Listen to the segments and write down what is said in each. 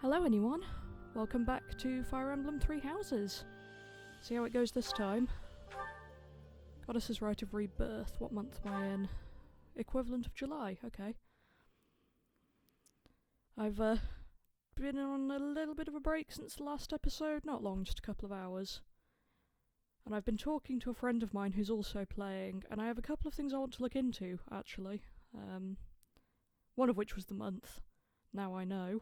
Hello anyone, welcome back to Fire Emblem Three Houses. See how it goes this time. Goddess's Rite of Rebirth, what month am I in? Equivalent of July, okay. I've been on a little bit of a break since the last episode, not long, just a couple of hours. And I've been talking to a friend of mine who's also playing, and I have a couple of things I want to look into, actually. One of which was the month, now I know.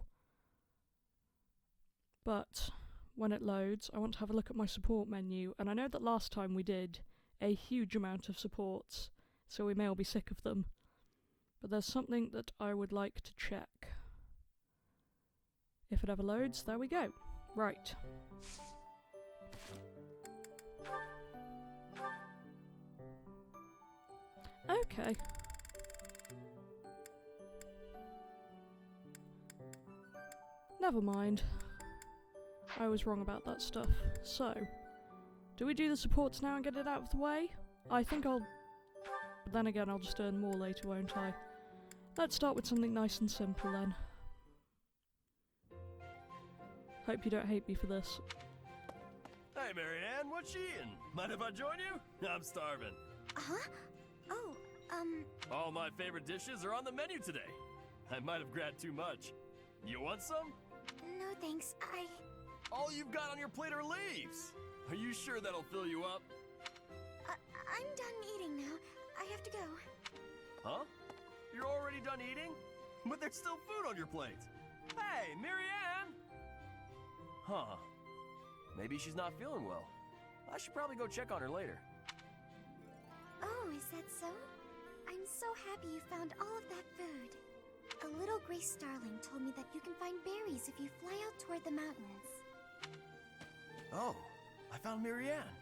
But when it loads, I want to have a look at my support menu, and I know that last time we did a huge amount of supports, so we may all be sick of them. But there's something that I would like to check. If it ever loads, there we go. Right. Okay. Never mind. I was wrong about that stuff. So, do we do the supports now and get it out of the way? I think I'll... But then again, I'll just earn more later, won't I? Let's start with something nice and simple then. Hope you don't hate me for this. Hey, Marianne, what you eating? Mind if I join you? I'm starving. Huh? Oh, All my favorite dishes are on the menu today. I might have grabbed too much. You want some? no thanks. All you've got on your plate are leaves. Are you sure that'll fill you up? I'm done eating now. I have to go. Huh? You're already done eating? But there's still food on your plate. Hey, Marianne! Huh. Maybe she's not feeling well. I should probably go check on her later. Oh, is that so? I'm so happy you found all of that food. A little gray starling told me that you can find berries if you fly out toward the mountains. Oh, I found Marianne.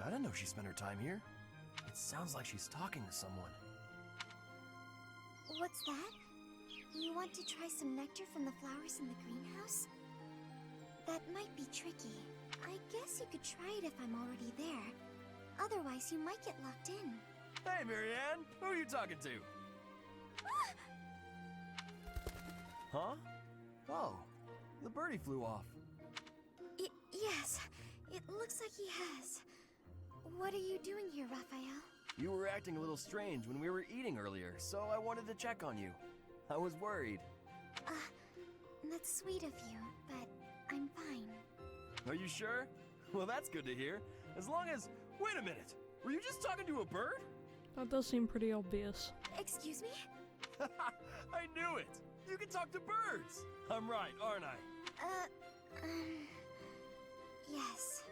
I didn't know she spent her time here. It sounds like she's talking to someone. What's that? You want to try some nectar from the flowers in the greenhouse? That might be tricky. I guess you could try it if I'm already there. Otherwise, you might get locked in. Hey, Marianne! Who are you talking to? Huh? Oh, the birdie flew off. Yes, it looks like he has. What are you doing here, Raphael? You were acting a little strange when we were eating earlier, so I wanted to check on you. I was worried. That's sweet of you, but I'm fine. Are you sure? Well, that's good to hear. As long as... Wait a minute! Were you just talking to a bird? That does seem pretty obvious. Excuse me? I knew it! You can talk to birds! I'm right, aren't I? Yes.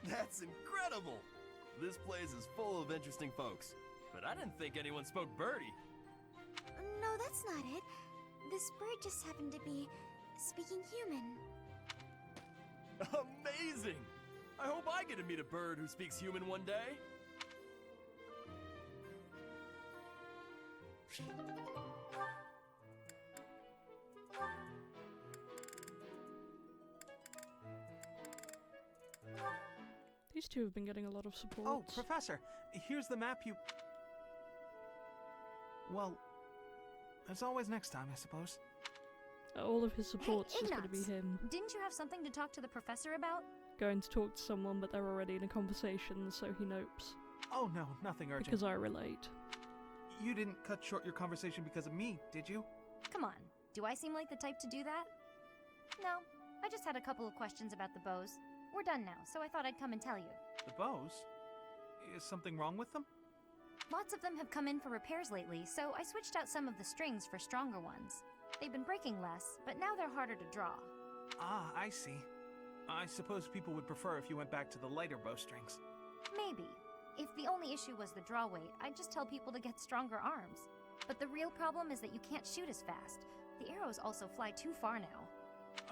That's incredible! This place is full of interesting folks, but I didn't think anyone spoke birdie. No, that's not it. This bird just happened to be speaking human. Amazing! I hope I get to meet a bird who speaks human one day. These two have been getting a lot of support. Oh, Professor, here's the map you... Well, as always next time, I suppose. All of his support's Hey, just going to be Ignatz, him. Didn't you have something to talk to the professor about? Going to talk to someone, but they're already in a conversation, so he nopes. Oh no, nothing urgent. Because I relate. You didn't cut short your conversation because of me, did you? Come on, do I seem like the type to do that? No, I just had a couple of questions about the bows. We're done now, so I thought I'd come and tell you. The bows? Is something wrong with them? Lots of them have come in for repairs lately, so I switched out some of the strings for stronger ones. They've been breaking less, but now they're harder to draw. Ah, I see. I suppose people would prefer if you went back to the lighter bowstrings. Maybe. If the only issue was the draw weight, I'd just tell people to get stronger arms. But the real problem is that you can't shoot as fast. The arrows also fly too far now.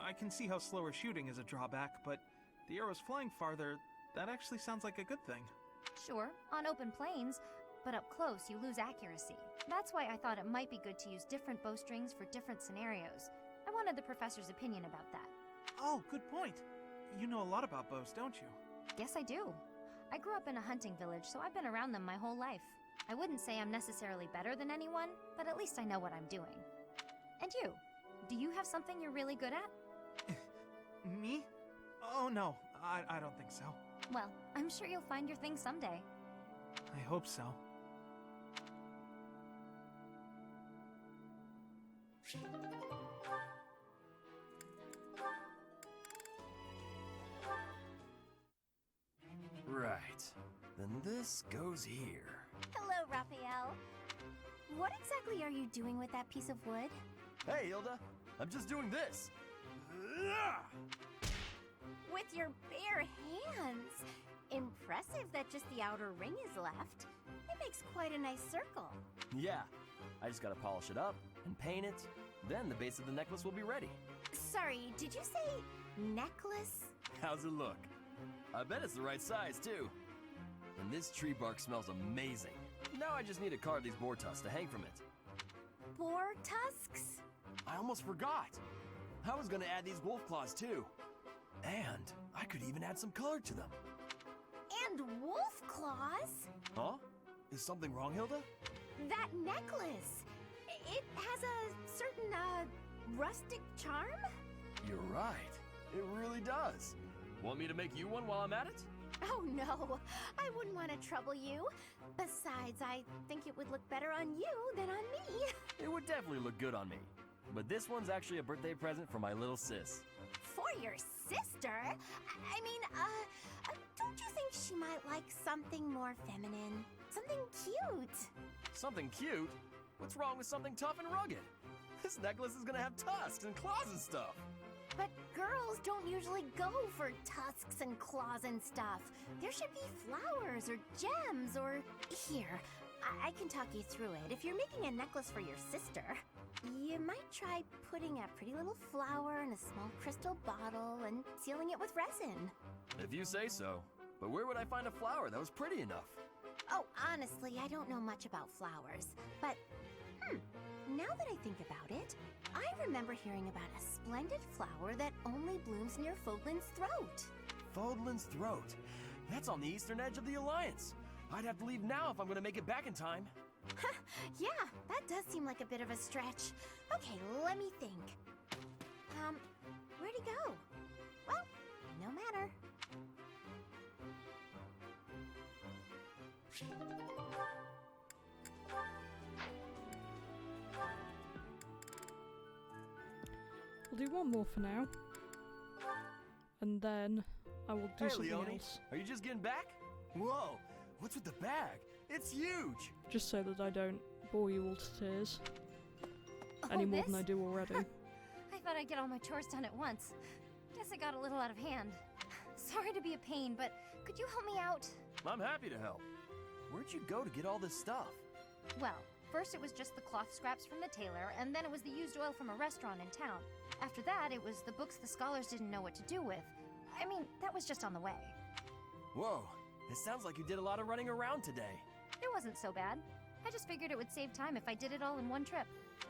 I can see how slower shooting is a drawback, but the arrows flying farther, that actually sounds like a good thing. Sure, on open plains, but up close you lose accuracy. That's why I thought it might be good to use different bowstrings for different scenarios. I wanted the professor's opinion about that. Oh, good point. You know a lot about bows, don't you? Yes, I do. I grew up in a hunting village, so I've been around them my whole life. I wouldn't say I'm necessarily better than anyone, but at least I know what I'm doing. And you? Do you have something you're really good at? Me? Oh no, I don't think so. Well, I'm sure you'll find your thing someday. I hope so. Right. Then this goes here. Hello, Raphael. What exactly are you doing with that piece of wood? Hey, Hilda. I'm just doing this. Ah! With your bare hands. Impressive that just the outer ring is left. It makes quite a nice circle. Yeah. I just gotta polish it up and paint it. Then the base of the necklace will be ready. Sorry, did you say necklace? How's it look? I bet it's the right size, too. And this tree bark smells amazing. Now I just need to carve these boar tusks to hang from it. Boar tusks? I almost forgot. I was gonna add these wolf claws, too. And I could even add some color to them. And wolf claws? Huh? Is something wrong, Hilda? That necklace. It has a certain, rustic charm? You're right. It really does. Want me to make you one while I'm at it? Oh no, I wouldn't want to trouble you. Besides, I think it would look better on you than on me. It would definitely look good on me. But this one's actually a birthday present for my little sis. For your sister? I mean, don't you think she might like something more feminine? Something cute? Something cute? What's wrong with something tough and rugged? This necklace is gonna have tusks and claws and stuff. But girls don't usually go for tusks and claws and stuff. There should be flowers or gems or... Here, I can talk you through it. If you're making a necklace for your sister, you might try putting a pretty little flower in a small crystal bottle and sealing it with resin. If you say so. But where would I find a flower that was pretty enough? Oh, honestly, I don't know much about flowers, but now that I think about it, I remember hearing about a splendid flower that only blooms near Fodlin's throat. Fodlin's throat. That's on the eastern edge of the Alliance. I'd have to leave now if I'm gonna make it back in time. Yeah, that does seem like a bit of a stretch. Okay, let me think. Where'd he go? Well, no matter. We'll do one more for now. And then I will do Hey, something Leone, else. are you just getting back? Whoa, what's with the bag? It's huge! Just so that I don't bore you all to tears. Oh, Any more this? than I do already. I thought I'd get all my chores done at once. Guess it got a little out of hand. Sorry to be a pain, but could you help me out? I'm happy to help. Where'd you go to get all this stuff? Well, first it was just the cloth scraps from the tailor, and then it was the used oil from a restaurant in town. After that, it was the books the scholars didn't know what to do with. I mean, that was just on the way. Whoa, it sounds like you did a lot of running around today. It wasn't so bad. I just figured it would save time if I did it all in one trip.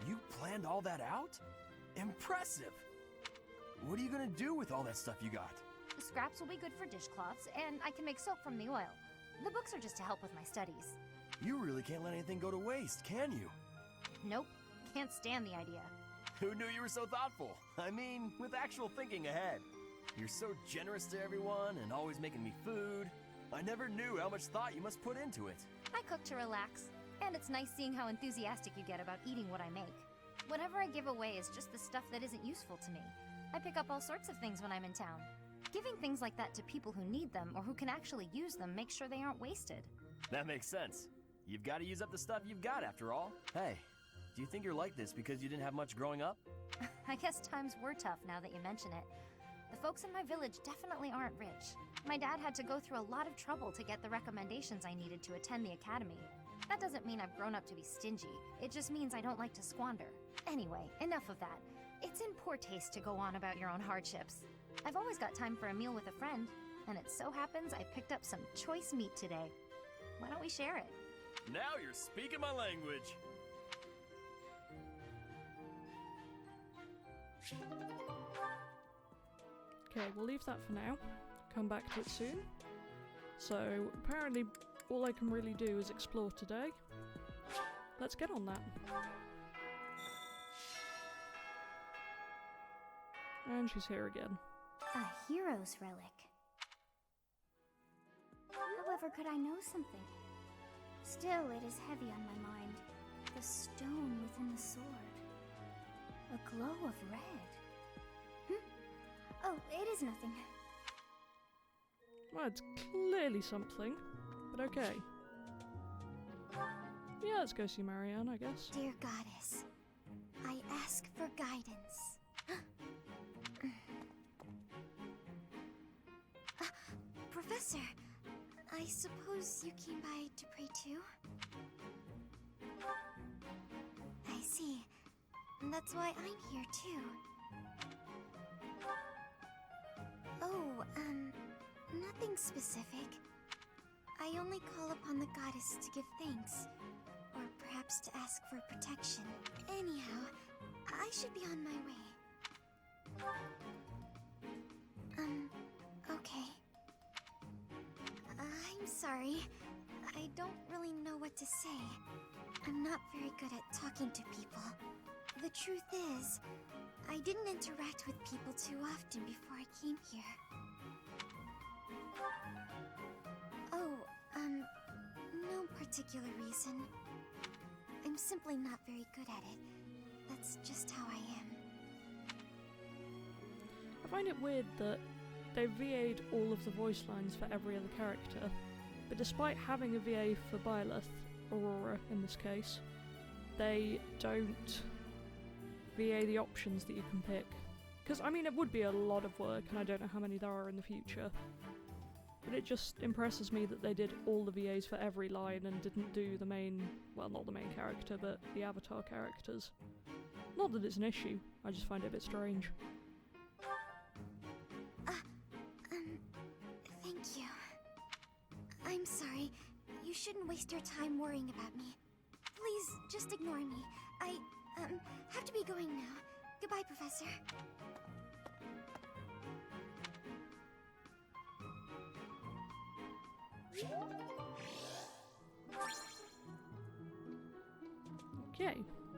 You planned all that out? Impressive! What are you gonna do with all that stuff you got? The scraps will be good for dishcloths, and I can make soap from the oil. The books are just to help with my studies. You really can't let anything go to waste, can you? Nope, can't stand the idea. Who knew you were so thoughtful? I mean, with actual thinking ahead. You're so generous to everyone and always making me food. I never knew how much thought you must put into it. I cook to relax, and it's nice seeing how enthusiastic you get about eating what I make. Whatever I give away is just the stuff that isn't useful to me. I pick up all sorts of things when I'm in town. Giving things like that to people who need them or who can actually use them makes sure they aren't wasted. That makes sense. You've got to use up the stuff you've got after all. Hey, do you think you're like this because you didn't have much growing up? I guess times were tough now that you mention it. The folks in my village definitely aren't rich. My dad had to go through a lot of trouble to get the recommendations I needed to attend the academy. That doesn't mean I've grown up to be stingy. It just means I don't like to squander. Anyway, enough of that. It's in poor taste to go on about your own hardships. I've always got time for a meal with a friend, and it so happens I picked up some choice meat today. Why don't we share it? Now you're speaking my language. Okay, we'll leave that for now. Come back to it soon. So, apparently all I can really do is explore today. Let's get on that. And she's here again. A hero's relic. However, could I know something? Still, it is heavy on my mind. The stone within the sword. A glow of red. Oh, it is nothing. Well, it's clearly something, but okay. Yeah, let's go see Marianne, I guess. Dear goddess, I ask for guidance. Professor, I suppose you came by to pray too? I see. That's why I'm here too. Oh, nothing specific. I only call upon the goddess to give thanks, or perhaps to ask for protection. Anyhow, I should be on my way. Okay. I'm sorry. I don't really know what to say. I'm not very good at talking to people. The truth is, I didn't interact with people too often before I came here. Oh, no particular reason. I'm simply not very good at it. That's just how I am. I find it weird that they VA'd all of the voice lines for every other character, but despite having a VA for Byleth, Aurora in this case, they don't VA the options that you can pick. Because, I mean, it would be a lot of work, and I don't know how many there are in the future. But it just impresses me that they did all the VAs for every line and didn't do the main, well, not the main character, but the avatar characters. Not that it's an issue, I just find it a bit strange. Thank you. I'm sorry. You shouldn't waste your time worrying about me. Please, just ignore me. I, have to be going now. Goodbye, Professor. Okay,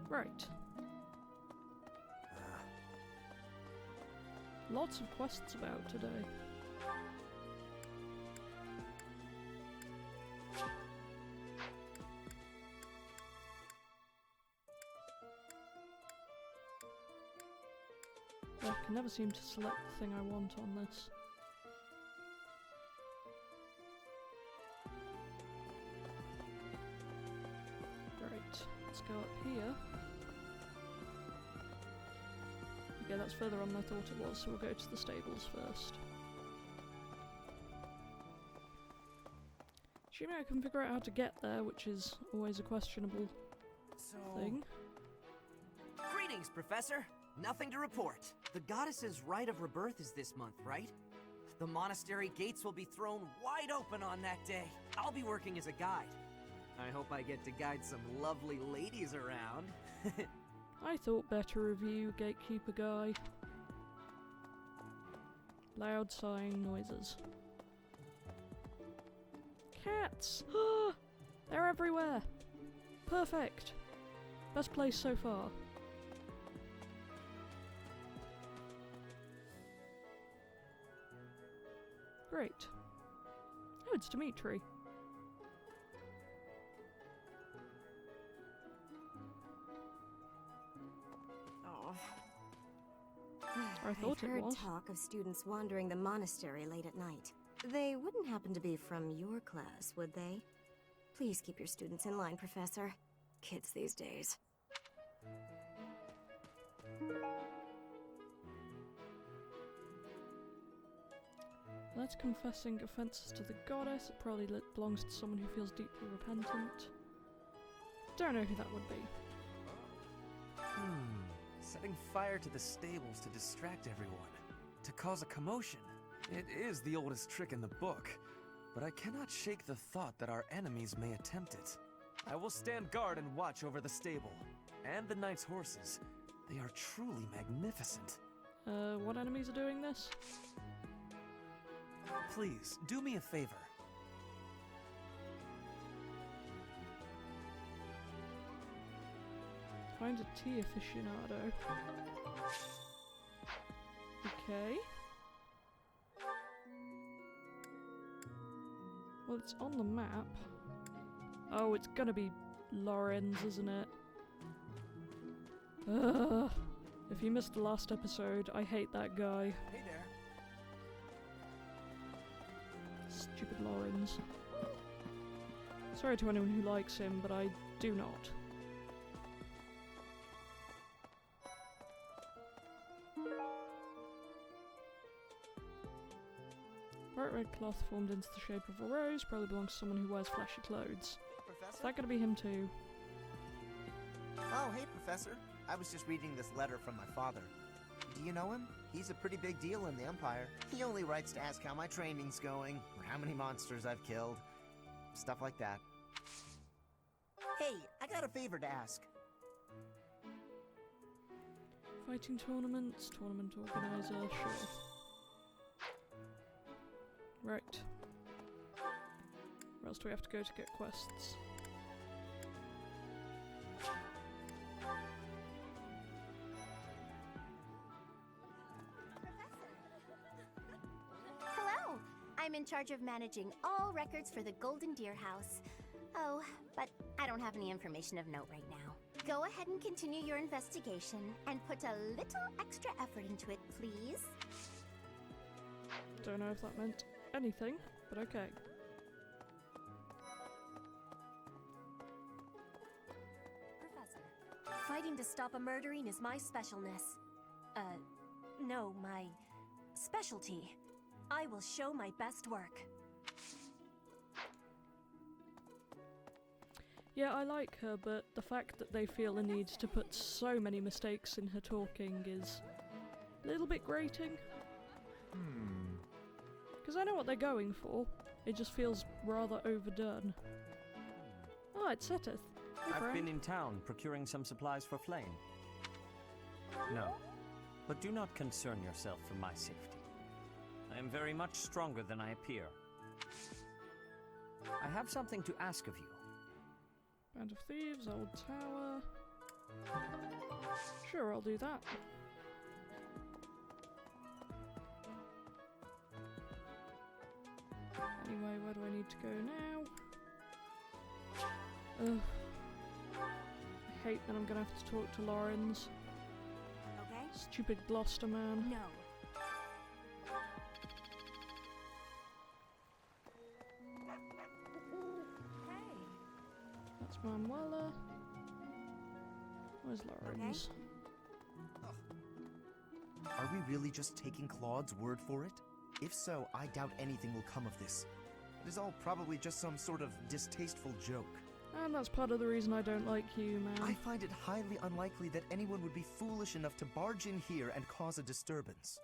right. Lots of quests about today. I can never seem to select the thing I want on this. Right, let's go up here. Okay, that's further on than I thought it was, so we'll go to the stables first. Assuming I can figure out how to get there, which is always a questionable thing. Greetings, Professor. Nothing to report. The goddess's rite of rebirth is this month, right? The monastery gates will be thrown wide open on that day. I'll be working as a guide. I hope I get to guide some lovely ladies around. I thought better of you, gatekeeper guy. Loud sighing noises. Cats! They're everywhere! Perfect! Best place so far. Great. Oh, it's Dimitri. I thought I've it heard was. talk of students wandering the monastery late at night. They wouldn't happen to be from your class, would they? Please keep your students in line, Professor. Kids these days. That's confessing offences to the goddess. It probably belongs to someone who feels deeply repentant. Don't know who that would be. Setting fire to the stables to distract everyone. To cause a commotion. It is the oldest trick in the book, but I cannot shake the thought that our enemies may attempt it. I will stand guard and watch over the stable. And the knight's horses. They are truly magnificent. What enemies are doing this? Please, do me a favor. Find a tea aficionado. Okay. Well, it's on the map. Oh, it's gonna be Lorenz, isn't it? Ugh. If you missed the last episode, I hate that guy. Hey there. Stupid Lorenz. Sorry to anyone who likes him, but I do not. Bright red cloth formed into the shape of a rose probably belongs to someone who wears flashy clothes. Hey, Is Professor? that gonna be him too? Oh, hey, Professor. I was just reading this letter from my father. Do you know him? He's a pretty big deal in the Empire. He only writes to ask how my training's going, or how many monsters I've killed. Stuff like that. Hey, I got a favor to ask. Fighting tournaments, tournament organizer, sure. Right. Where else do we have to go to get quests? Hello! I'm in charge of managing all records for the Golden Deer House. Oh, but I don't have any information of note right now. Go ahead and continue your investigation and put a little extra effort into it, please. Don't know if that meant anything, but okay. Professor, fighting to stop a murdering is my specialness. No, my specialty. I will show my best work. Yeah, I like her, but the fact that they feel the need to put so many mistakes in her talking is a little bit grating. Because I know what they're going for. It just feels rather overdone. Oh, it's Seteth. Hey, I've friend. been in town procuring some supplies for Flame. No, but do not concern yourself for my safety. I am very much stronger than I appear. I have something to ask of you. Band of Thieves, Old Tower. Sure, I'll do that. Anyway, where do I need to go now? Ugh. I hate that I'm gonna have to talk to Lorenz. Okay? Stupid Gloucester man. No. Hey. That's Manuela. Where's Lorenz? Are we really just taking Claude's word for it? If so, I doubt anything will come of this. It is all probably just some sort of distasteful joke. And that's part of the reason I don't like you, man. I find it highly unlikely that anyone would be foolish enough to barge in here and cause a disturbance.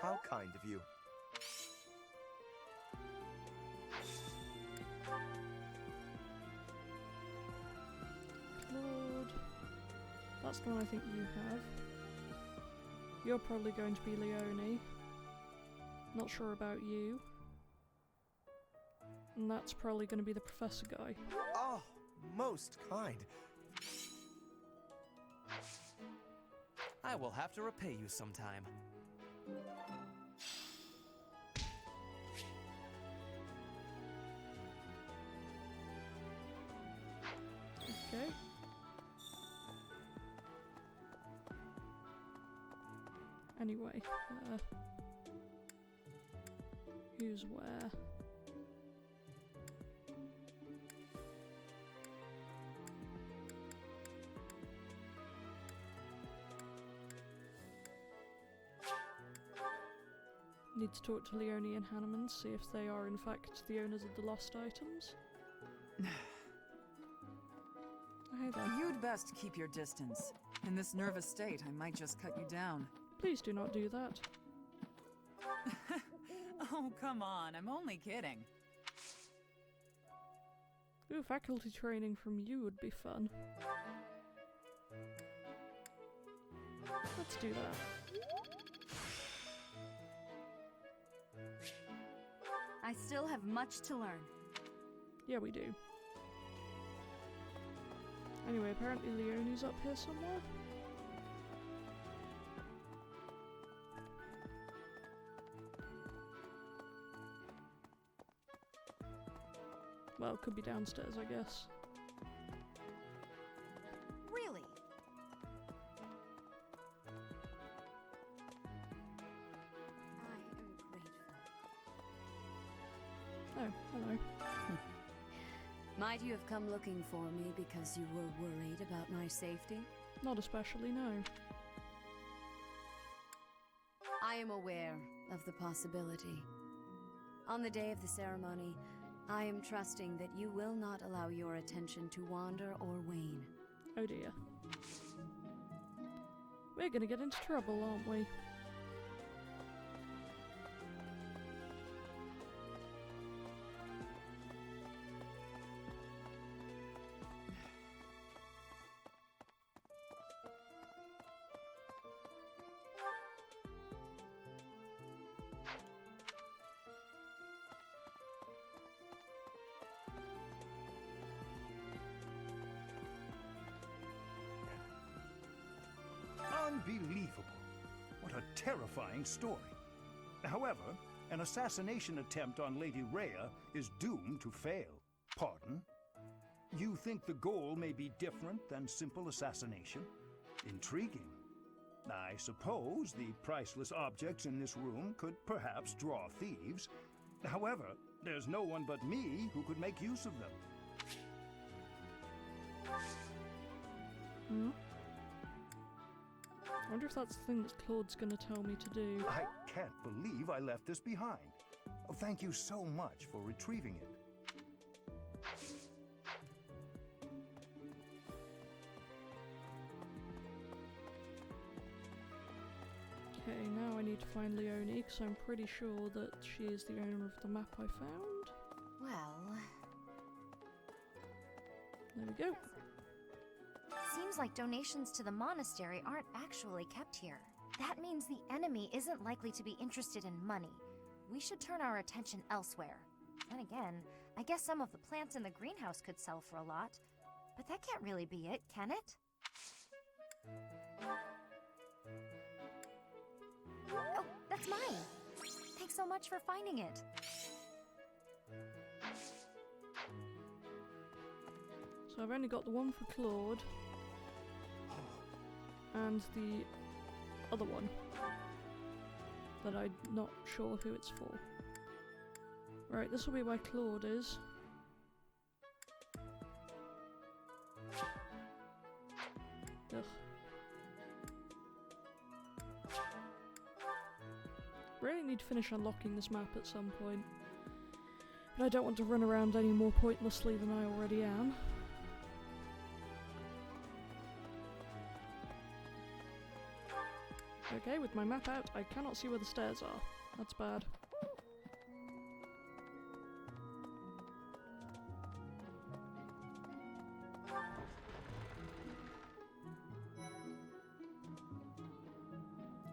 How kind of you. Claude. That's the one I think you have. You're probably going to be Leone. Not sure about you. And that's probably going to be the professor guy. Oh, most kind. I will have to repay you sometime. Okay. Anyway, who's where? Need to talk to Leone and Hanneman, see if they are in fact the owners of the lost items. Hey there. You'd best keep your distance. In this nervous state, I might just cut you down. Please do not do that. Oh, come on, I'm only kidding. Ooh, faculty training from you would be fun. Let's do that. I still have much to learn. Yeah, we do. Anyway, apparently Leonie's up here somewhere. could be downstairs, I guess. Really? I am grateful. Oh, hello. Might you have come looking for me because you were worried about my safety? Not especially, no. I am aware of the possibility. On the day of the ceremony, I am trusting that you will not allow your attention to wander or wane. Oh dear. We're gonna get into trouble, aren't we? Unbelievable. What a terrifying story. However, an assassination attempt on Lady Rhea is doomed to fail. Pardon? You think the goal may be different than simple assassination? Intriguing. I suppose the priceless objects in this room could perhaps draw thieves. However, there's no one but me who could make use of them. Hmm? I wonder if that's the thing that Claude's gonna tell me to do. I can't believe I left this behind. Thank you so much for retrieving it. Okay, now I need to find Leonie, because I'm pretty sure that she is the owner of the map I found. Well, There we go. seems like donations to the monastery aren't actually kept here. That means the enemy isn't likely to be interested in money. We should turn our attention elsewhere. Then again, I guess some of the plants in the greenhouse could sell for a lot. But that can't really be it, can it? Oh, that's mine! Thanks so much for finding it. So I've only got the one for Claude. And the other one. That I'm not sure who it's for. Right, this will be where Claude is. Ugh. Really need to finish unlocking this map at some point. But I don't want to run around any more pointlessly than I already am. Okay, with my map out, I cannot see where the stairs are. That's bad.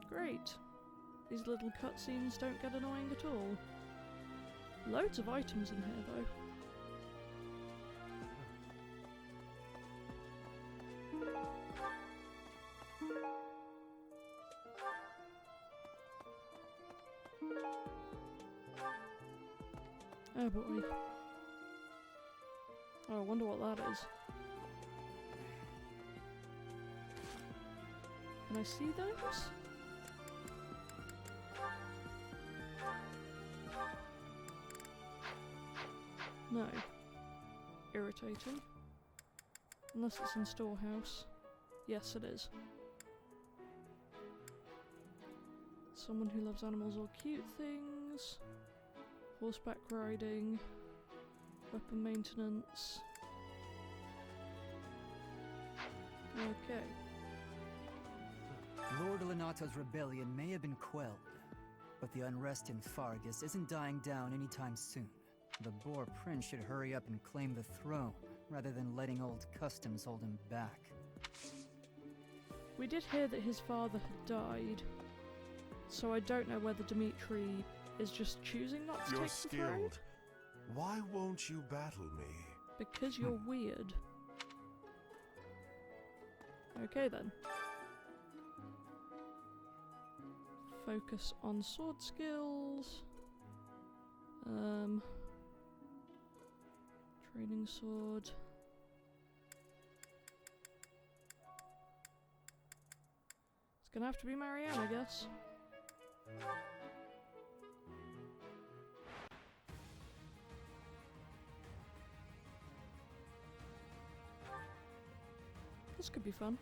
Great. These little cutscenes don't get annoying at all. Loads of items in here, though. Oh boy. Oh, I wonder what that is. Can I see those? No. Irritating. Unless it's in storehouse. Yes, it is. Someone who loves animals or cute things. Horseback riding. Weapon maintenance. Okay. Lord Lenato's rebellion may have been quelled, but the unrest in Fargus isn't dying down anytime soon. The Boar Prince should hurry up and claim the throne, rather than letting old customs hold him back. We did hear that his father had died, so I don't know whether Dimitri is just choosing not to You're take the throne. skilled. Why won't you battle me? Because you're weird. Okay then. Focus on sword skills. Training sword. It's gonna have to be Marianne, I guess. This could be fun.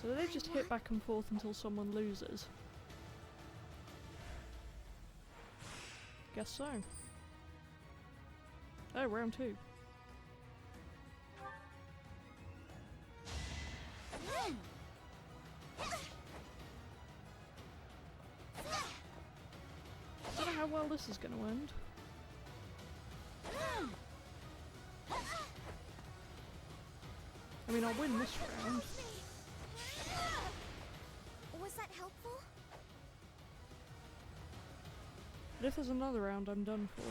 So they just hit back and forth until someone loses. Guess so. Oh, round 2. I don't know how well this is going to end. I mean, I'll win this round. Was that helpful? But if there's another round, I'm done for.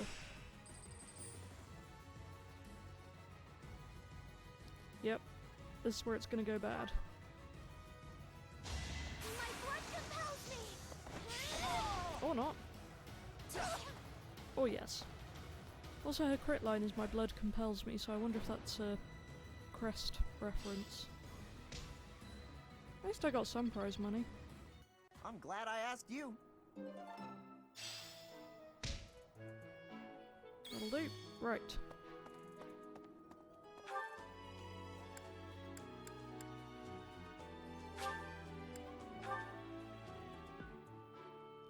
Yep, this is where it's gonna go bad. My blood compels me! Or not. Oh yes. Also, her crit line is "my blood compels me," so I wonder if that's a Crest reference. At least I got some prize money. I'm glad I asked you. That'll do. Right.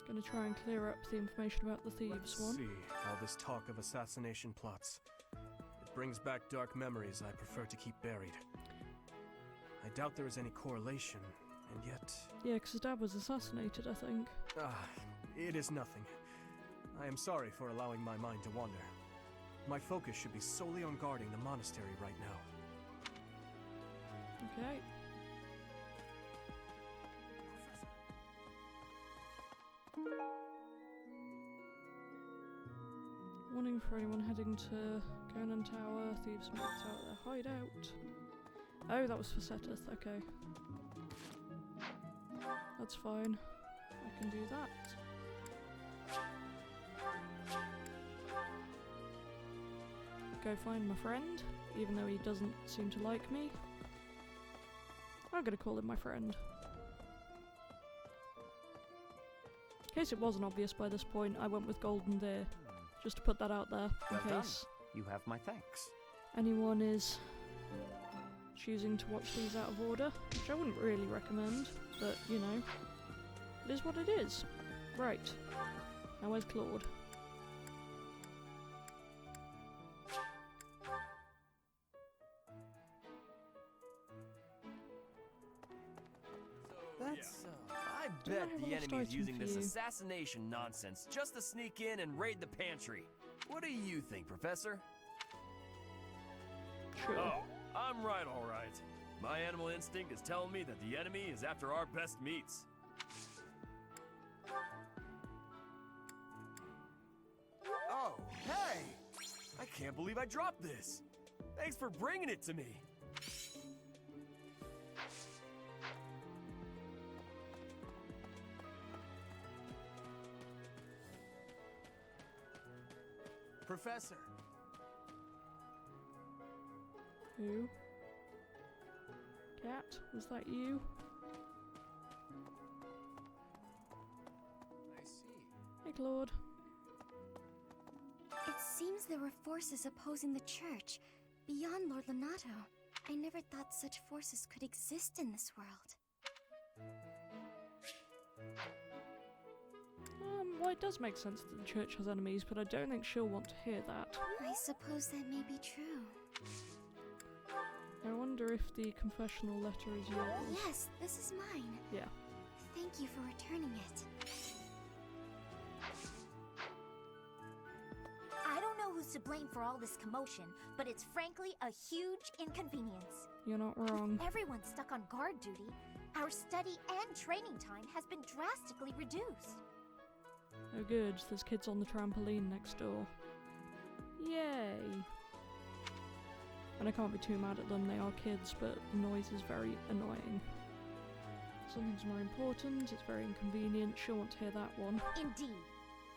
Gonna try and clear up the information about the thieves Let's one. see. All this talk of assassination plots. It brings back dark memories I prefer to keep buried. I doubt there is any correlation, and yet... Yeah, because his dad was assassinated, I think. It is nothing. I am sorry for allowing my mind to wander. My focus should be solely on guarding the monastery right now. Okay. Warning for anyone heading to Conan Tower. Thieves marked out their hideout. Oh, that was for Seteth. Okay. That's fine. I can do that. Go find my friend, even though he doesn't seem to like me. I'm gonna call him my friend. In case it wasn't obvious by this point, I went with Golden Deer. Just to put that out there, in Well case done. You have my thanks. anyone is choosing to watch these out of order, which I wouldn't really recommend, but you know, it is what it is. Right, now where's Claude? I Don't I bet have a the lost enemy is item using for this you? assassination nonsense just to sneak in and raid the pantry. What do you think, Professor? Sure. Oh, I'm right, all right. My animal instinct is telling me that the enemy is after our best meats. Oh, hey! I can't believe I dropped this. Thanks for bringing it to me. Professor. Who? Cat? Was that you? I see. Hey, Claude. It seems there were forces opposing the church, beyond Lord Lonato. I never thought such forces could exist in this world. Well, it does make sense that the church has enemies, but I don't think she'll want to hear that. I suppose that may be true. I wonder if the confessional letter is yours. Yes, this is mine. Yeah. Thank you for returning it. I don't know who's to blame for all this commotion, but it's frankly a huge inconvenience. You're not wrong. With everyone stuck on guard duty, our study and training time has been drastically reduced. Oh good, there's kids on the trampoline next door. Yay! And I can't be too mad at them, they are kids, but the noise is very annoying. Something's more important, it's very inconvenient, she'll want to hear that one. Indeed.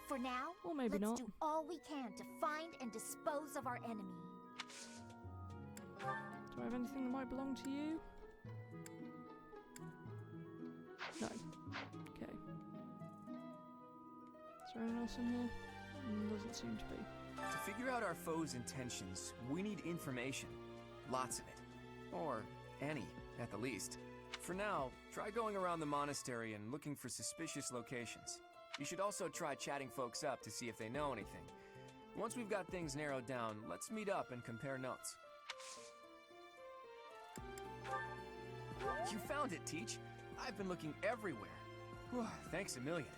For now, or maybe let's not. do all we can to find and dispose of our enemy. Do I have anything that might belong to you? No. Okay. Is there anyone else in here? Doesn't seem to be. To figure out our foe's intentions, we need information. Lots of it. Or any, at the least. For now, try going around the monastery and looking for suspicious locations. You should also try chatting folks up to see if they know anything. Once we've got things narrowed down, let's meet up and compare notes. You found it, Teach. I've been looking everywhere. Whew, thanks a million.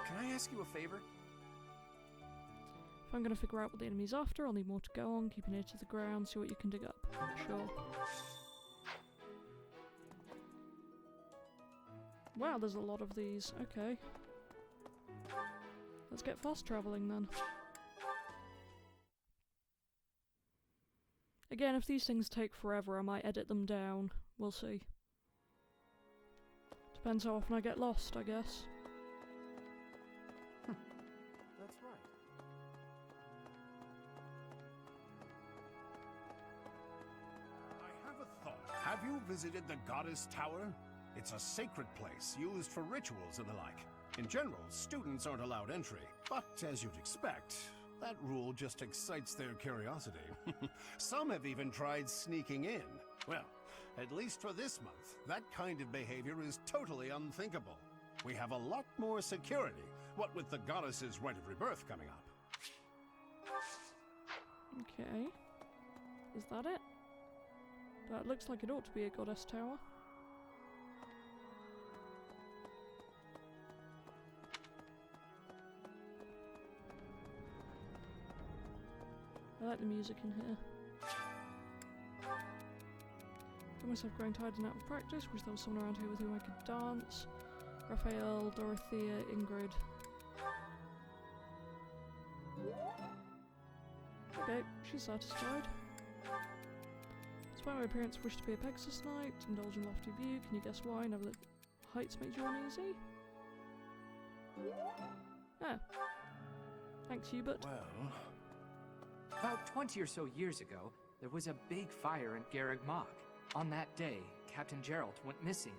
Can I ask you a favor? If I'm going to figure out what the enemy's after, I'll need more to go on. Keep an ear to the ground, see what you can dig up. Sure. Wow, there's a lot of these. Okay. Let's get fast traveling then. Again, if these things take forever, I might edit them down. We'll see. Depends how often I get lost, I guess. That's right. I have a thought. Have you visited the Goddess Tower? It's a sacred place used for rituals and the like. In general, students aren't allowed entry, but as you'd expect, that rule just excites their curiosity. Some have even tried sneaking in. Well, at least for this month, that kind of behavior is totally unthinkable. We have a lot more security, what with the goddess's rite of rebirth coming up. Okay. Is that it? That looks like it ought to be a goddess tower. I like the music in here. Feel myself growing tired and out of practice. Wish there was someone around here with whom I could dance. Raphael, Dorothea, Ingrid. Okay, she's satisfied. Despite my appearance, wish to be a Pegasus Knight. Indulge in lofty view. Can you guess why? Never let heights make you uneasy. Ah. Thanks, Hubert. Well, about 20 or so years ago, there was a big fire in Garreg Mach. On that day, Captain Gerald went missing.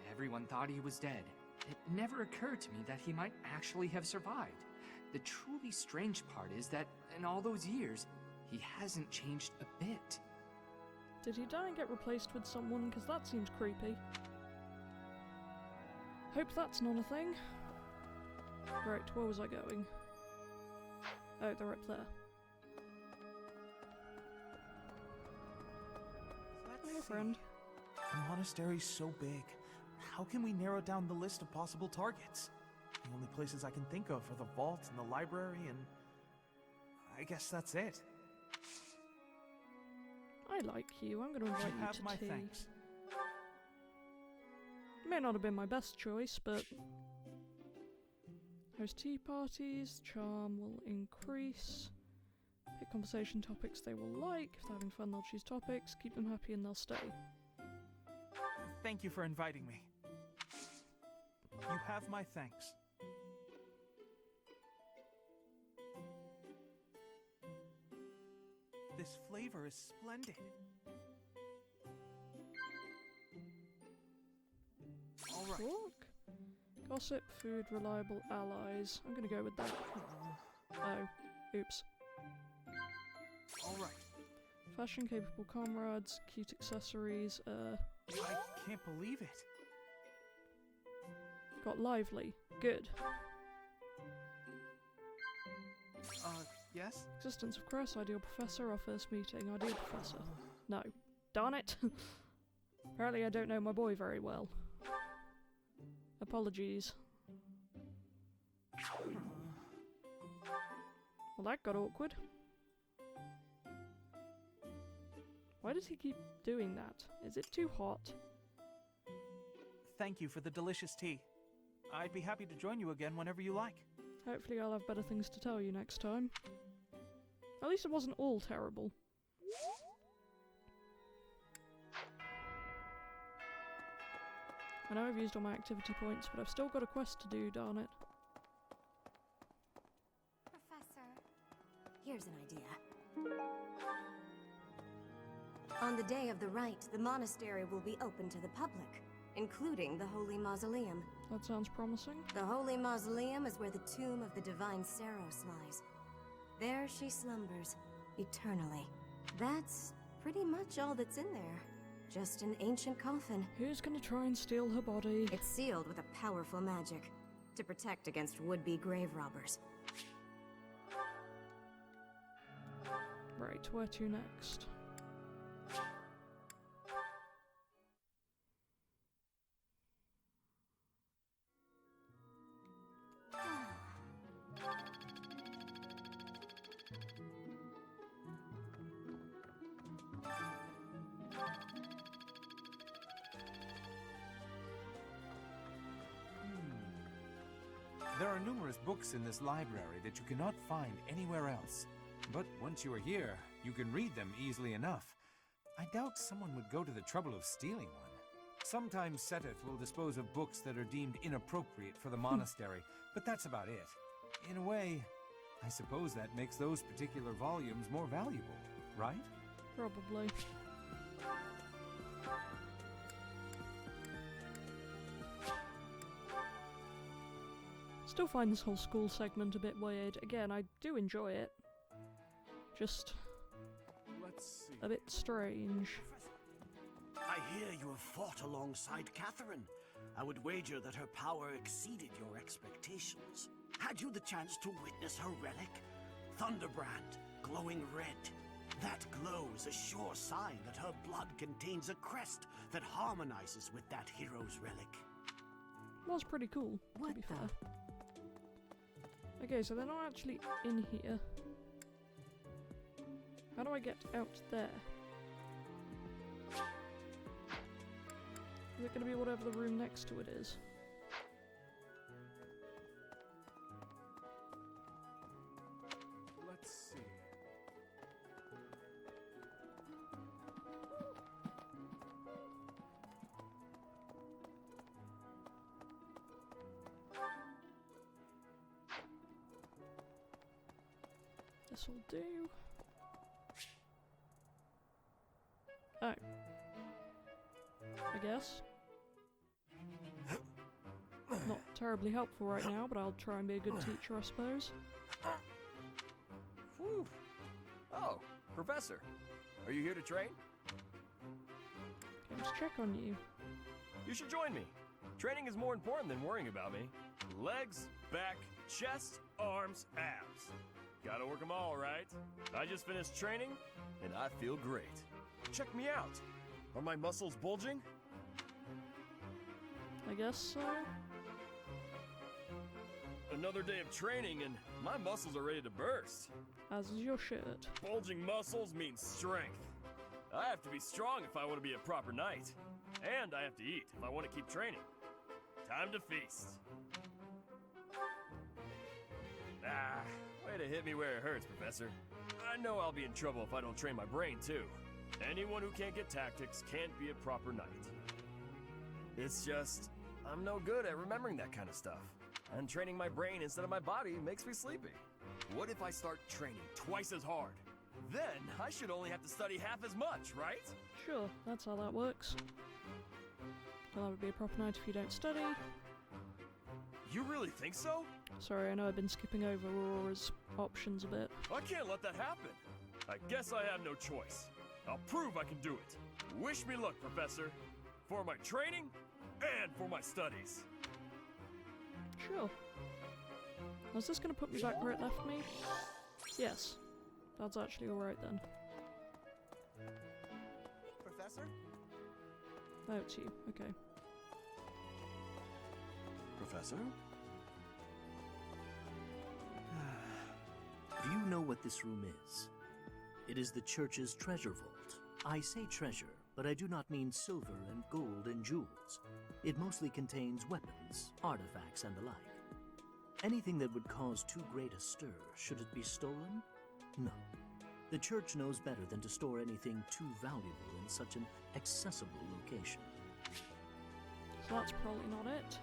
Everyone thought he was dead. It never occurred to me that he might actually have survived. The truly strange part is that in all those years, he hasn't changed a bit. Did he die and get replaced with someone? Because that seems creepy. Hope that's not a thing. Right, where was I going? Oh, they're up there. Hey, friend. The monastery's so big. How can we narrow down the list of possible targets? The only places I can think of are the vault and the library, and I guess that's it. I like you. I'm going to invite you have to my tea. thanks. May not have been my best choice, but host tea parties. Charm will increase. Pick conversation topics they will like. If they're having fun, they'll choose topics. Keep them happy and they'll stay. Thank you for inviting me. You have my thanks. This flavor is splendid. All right. Talk. Gossip, food, reliable allies. I'm gonna go with that. Oh, oops. All right. Fashion, capable comrades, cute accessories. I can't believe it. Got lively. Good. Yes? Existence of Chris, ideal professor, our first meeting, ideal professor. No. Darn it! Apparently I don't know my boy very well. Apologies. Well, that got awkward. Why does he keep doing that? Is it too hot? Thank you for the delicious tea. I'd be happy to join you again whenever you like. Hopefully I'll have better things to tell you next time. At least it wasn't all terrible. I know I've used all my activity points, but I've still got a quest to do, darn it. Professor, here's an idea. On the day of the rite, the monastery will be open to the public, including the Holy Mausoleum. That sounds promising. The Holy Mausoleum is where the tomb of the Divine Saros lies. There she slumbers, eternally. That's pretty much all that's in there. Just an ancient coffin. Who's gonna try and steal her body? It's sealed with a powerful magic to protect against would-be grave robbers. Right, where to next? There are numerous books in this library that you cannot find anywhere else. But once you are here, you can read them easily enough. I doubt someone would go to the trouble of stealing one. Sometimes Seteth will dispose of books that are deemed inappropriate for the monastery, but that's about it. In a way, I suppose that makes those particular volumes more valuable, right? Probably. Still find this whole school segment a bit weird. Again, I do enjoy it. Just a bit strange. I hear you have fought alongside Catherine. I would wager that her power exceeded your expectations. Had you the chance to witness her relic? Thunderbrand, glowing red. That glow is a sure sign that her blood contains a crest that harmonizes with that hero's relic. Was pretty cool, to be fair. Okay, so they're not actually in here. How do I get out there? Is it going to be whatever the room next to it is? Let's see. This'll do. Oh. I guess. Not terribly helpful right now, but I'll try and be a good teacher, I suppose. Whew. Oh, Professor. Are you here to train? Came to check on you. You should join me. Training is more important than worrying about me. Legs, back, chest, arms, abs. Gotta work them all, right? I just finished training, and I feel great. Check me out. Are my muscles bulging? I guess so. Another day of training, and my muscles are ready to burst. As is your shirt. Bulging muscles means strength. I have to be strong if I want to be a proper knight. And I have to eat if I want to keep training. Time to feast. Ah, way to hit me where it hurts, Professor. I know I'll be in trouble if I don't train my brain, too. Anyone who can't get tactics can't be a proper knight. It's just, I'm no good at remembering that kind of stuff. And training my brain instead of my body makes me sleepy. What if I start training twice as hard? Then I should only have to study half as much, right? Sure, that's how that works. You'll never be a proper knight if you don't study. You really think so? Sorry, I know I've been skipping over Aurora's options a bit. I can't let that happen. I guess I have no choice. I'll prove I can do it. Wish me luck, Professor. For my training and for my studies. Sure. Was this going to put me back where it left me? Yes. That's actually alright then. Professor? Oh, it's you. Okay. Professor? Do you know what this room is? It is the church's treasure vault. I say treasure, but I do not mean silver and gold and jewels. It mostly contains weapons, artifacts, and the like. Anything that would cause too great a stir, should it be stolen? No. The church knows better than to store anything too valuable in such an accessible location. So that's probably not it.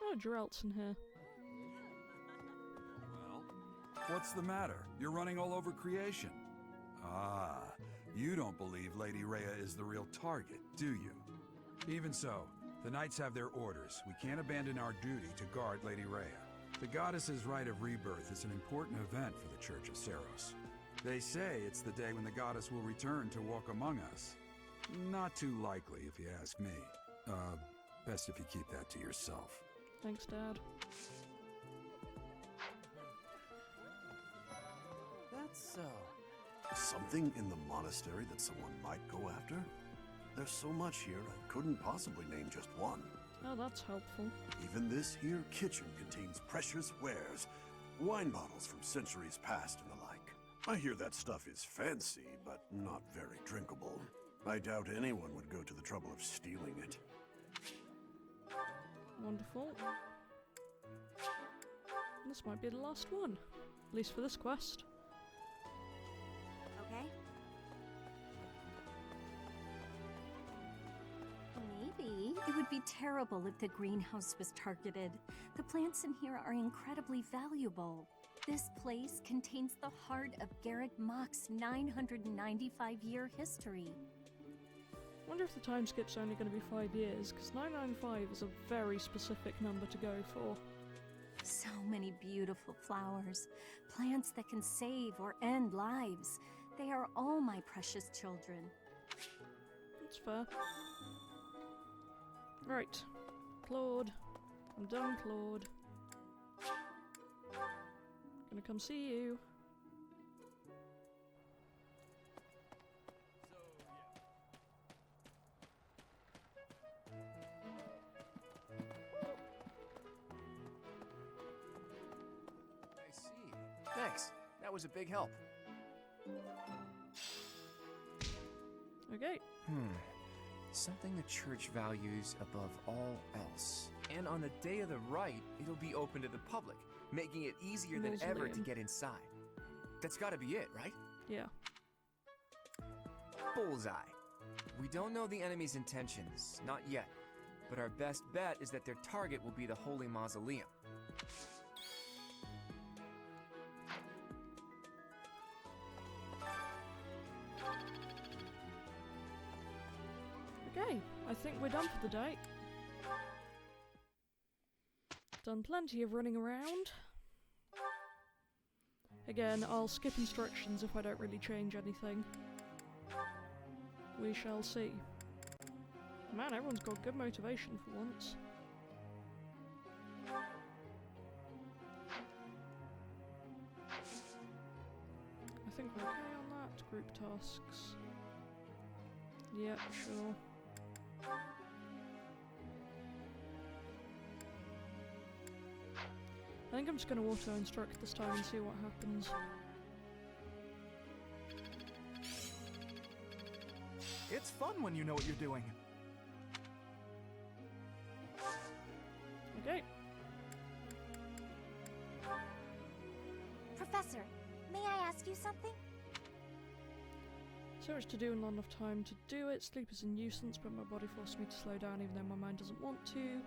Oh, Geralt's in here. What's the matter? You're running all over creation. Ah, you don't believe Lady Rhea is the real target, do you? Even so, the Knights have their orders. We can't abandon our duty to guard Lady Rhea. The goddess's rite of rebirth is an important event for the Church of Seiros. They say it's the day when the goddess will return to walk among us. Not too likely, if you ask me. Best if you keep that to yourself. Thanks, Dad. That's so. Something in the monastery that someone might go after? There's so much here, I couldn't possibly name just one. Oh, that's helpful. Even this here kitchen contains precious wares. Wine bottles from centuries past and the like. I hear that stuff is fancy, but not very drinkable. I doubt anyone would go to the trouble of stealing it. Wonderful. This might be the last one. At least for this quest. Okay. Maybe it would be terrible if the greenhouse was targeted. The plants in here are incredibly valuable. This place contains the heart of Garreg Mach's 995-year history. I wonder if the time skip's only going to be 5 years, because 995 is a very specific number to go for. So many beautiful flowers, plants that can save or end lives. They are all my precious children. That's fair. Right. Claude. I'm done, Claude. Gonna come see you. I see. Thanks. That was a big help. Okay. Something the church values above all else. And on the day of the rite, it'll be open to the public, making it easier than ever to get inside. That's gotta be it, right? Yeah. Bullseye. We don't know the enemy's intentions, not yet. But our best bet is that their target will be the Holy Mausoleum. Okay, I think we're done for the day. Done plenty of running around. Again, I'll skip instructions if I don't really change anything. We shall see. Man, everyone's got good motivation for once. I think we're okay on that. Group tasks. Yep, sure. I think I'm just going to auto-instruct this time and see what happens. It's fun when you know what you're doing. Okay. Professor, may I ask you something? So much to do and not enough time to do it. Sleep is a nuisance, but my body forces me to slow down even though my mind doesn't want to.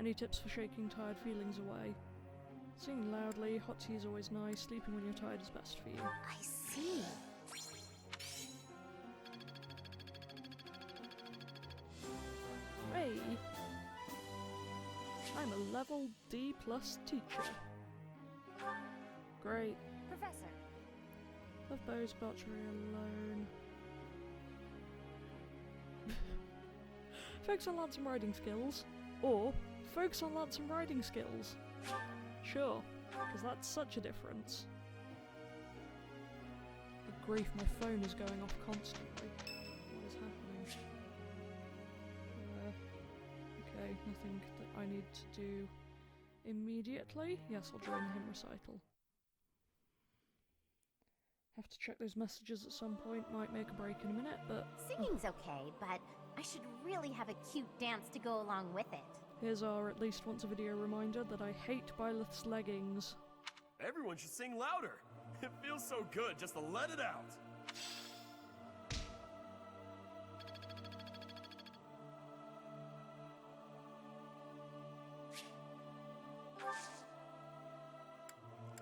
Any tips for shaking tired feelings away? Singing loudly, hot tea is always nice. Sleeping when you're tired is best for you. I see. Hey! I'm a level D+ teacher. Great. Professor. Love bows, archery alone. Focus on lance and riding skills. Or, focus on lance and riding skills. Sure, because that's such a difference. Good grief, my phone is going off constantly. What is happening? Okay, nothing that I need to do immediately. Yes, I'll join the hymn recital. Have to check those messages at some point, might make a break in a minute, but... Singing's okay, but I should really have a cute dance to go along with it. Here's our at least once a video reminder that I hate Byleth's leggings. Everyone should sing louder. It feels so good just to let it out.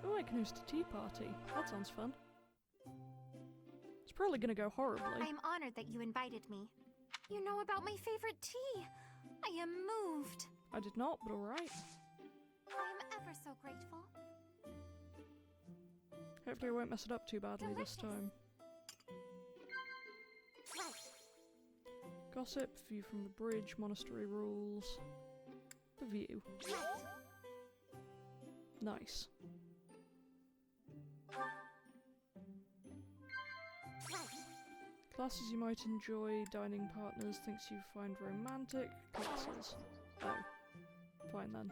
Oh, I can host a tea party. That sounds fun. It's probably gonna go horribly. I am honored that you invited me. You know about my favorite tea. I am moved. I did not, but alright. I am ever so grateful. Hopefully I won't mess it up too badly this time. Gossip, view from the bridge, monastery rules. The view. Nice. Classes you might enjoy, dining partners, things you find romantic, classes. Oh. Fine then.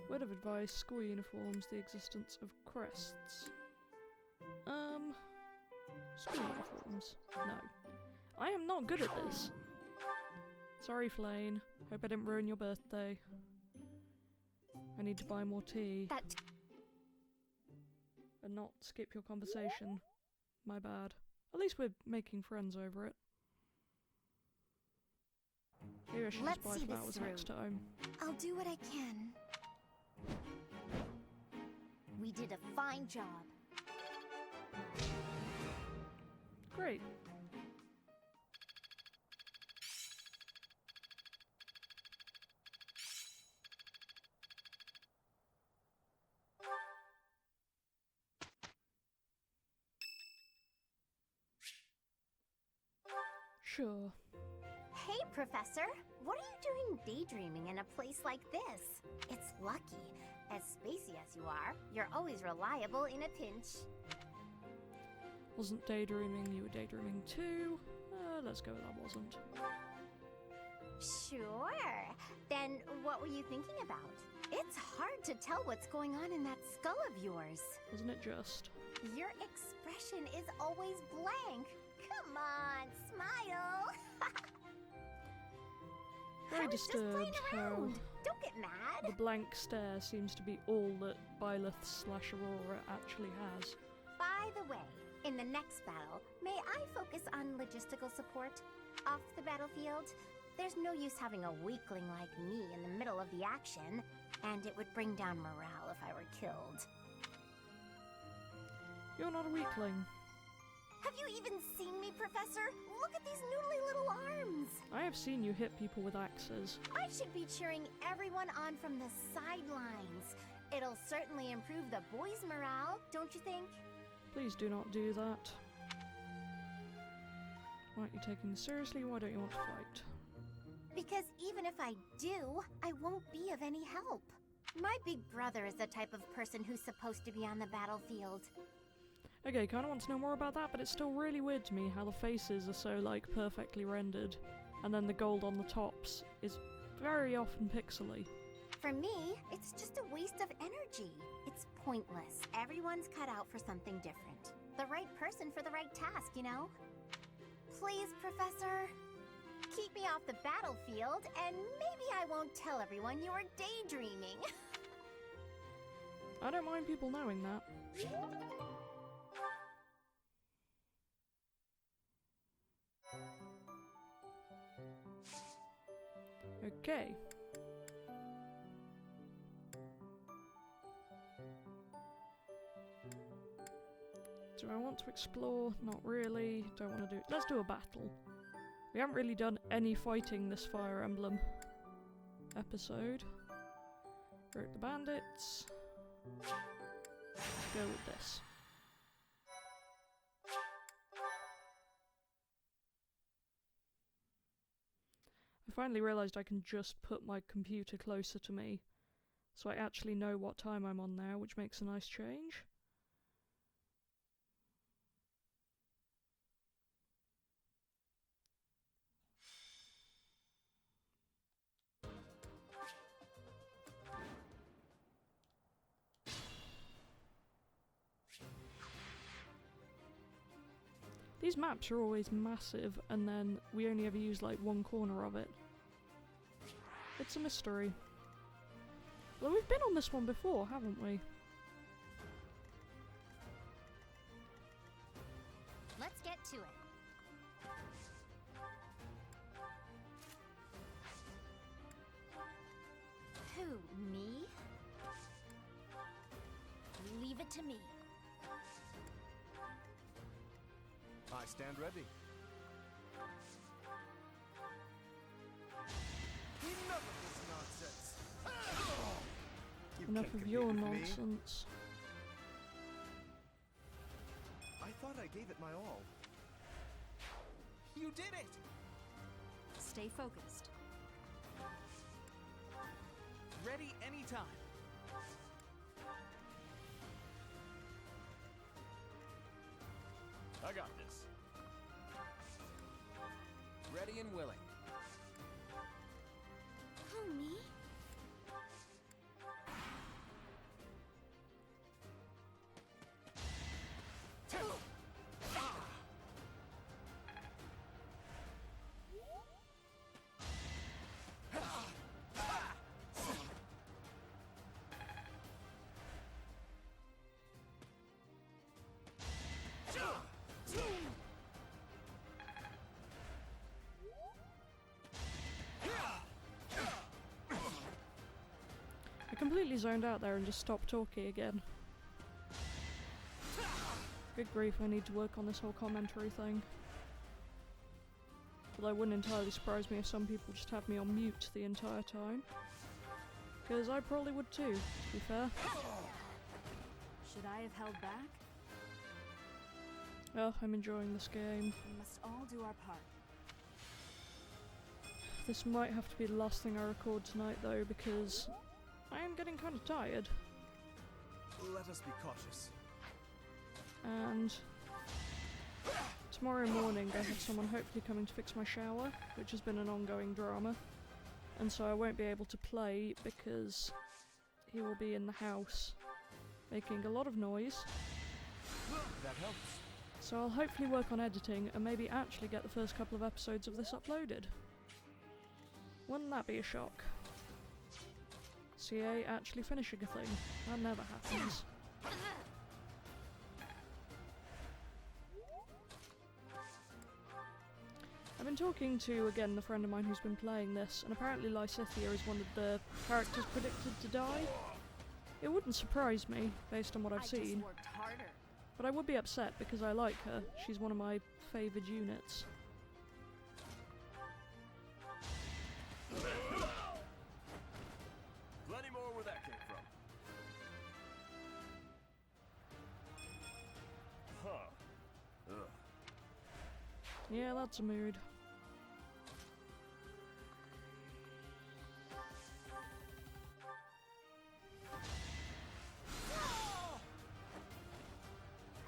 Word of advice, school uniforms, the existence of crests. School uniforms. No. I am not good at this. Sorry, Flane. Hope I didn't ruin your birthday. I need to buy more tea. And not skip your conversation. My bad. At least we're making friends over it. Maybe I should just buy flowers next time. I'll do what I can. We did a fine job. Great. Sure. Hey, Professor! What are you doing daydreaming in a place like this? It's lucky. As spacey as you are, you're always reliable in a pinch. Wasn't daydreaming, you were daydreaming too. Let's go with that wasn't. Sure. Then what were you thinking about? It's hard to tell what's going on in that skull of yours. Wasn't it just? Your expression is always blank. Come on, smile. Very disturbed how Don't get mad. the blank stare seems to be all that Byleth/Aurora actually has. By the way, in the next battle, may I focus on logistical support? Off the battlefield, there's no use having a weakling like me in the middle of the action, and it would bring down morale if I were killed. You're not a weakling. Have you even seen me, Professor? Look at these noodly little arms! I have seen you hit people with axes. I should be cheering everyone on from the sidelines. It'll certainly improve the boys' morale, don't you think? Please do not do that. Why aren't you taking this seriously? Why don't you want to fight? Because even if I do, I won't be of any help. My big brother is the type of person who's supposed to be on the battlefield. Okay, kinda want to know more about that, but it's still really weird to me how the faces are so, like, perfectly rendered, and then the gold on the tops is very often pixely. For me, it's just a waste of energy. It's pointless. Everyone's cut out for something different. The right person for the right task, you know? Please, Professor, keep me off the battlefield, and maybe I won't tell everyone you were daydreaming. I don't mind people knowing that. Okay. Do I want to explore? Not really. Don't want to do... Let's do a battle. We haven't really done any fighting this Fire Emblem episode. Route the bandits. Go with this. I finally realised I can just put my computer closer to me, so I actually know what time I'm on now, which makes a nice change. These maps are always massive, and then we only ever use like one corner of it. It's a mystery. Well, we've been on this one before, haven't we? Let's get to it. Who, me? Leave it to me. I stand ready. Enough of this nonsense! You Enough can't of compete your with me. nonsense. I thought I gave it my all. You did it! Stay focused. Ready anytime. I got this. Ready and willing. Who, me? I completely zoned out there and just stopped talking again. Good grief, I need to work on this whole commentary thing. Although it wouldn't entirely surprise me if some people just have me on mute the entire time. Because I probably would too, to be fair. Should I have held back? Oh, I'm enjoying this game. We must all do our part. This might have to be the last thing I record tonight though, because I am getting kind of tired. Let us be cautious. And tomorrow morning I have someone hopefully coming to fix my shower, which has been an ongoing drama. And so I won't be able to play because he will be in the house making a lot of noise. That helps. So I'll hopefully work on editing and maybe actually get the first couple of episodes of this uploaded. Wouldn't that be a shock? CA actually finishing a thing. That never happens. I've been talking to, again, the friend of mine who's been playing this, and apparently Lysithea is one of the characters predicted to die. It wouldn't surprise me, based on what I've seen. Just worked harder. But I would be upset because I like her. She's one of my favoured units. Plenty more where that came from. Huh. Ugh. Yeah, that's a mood.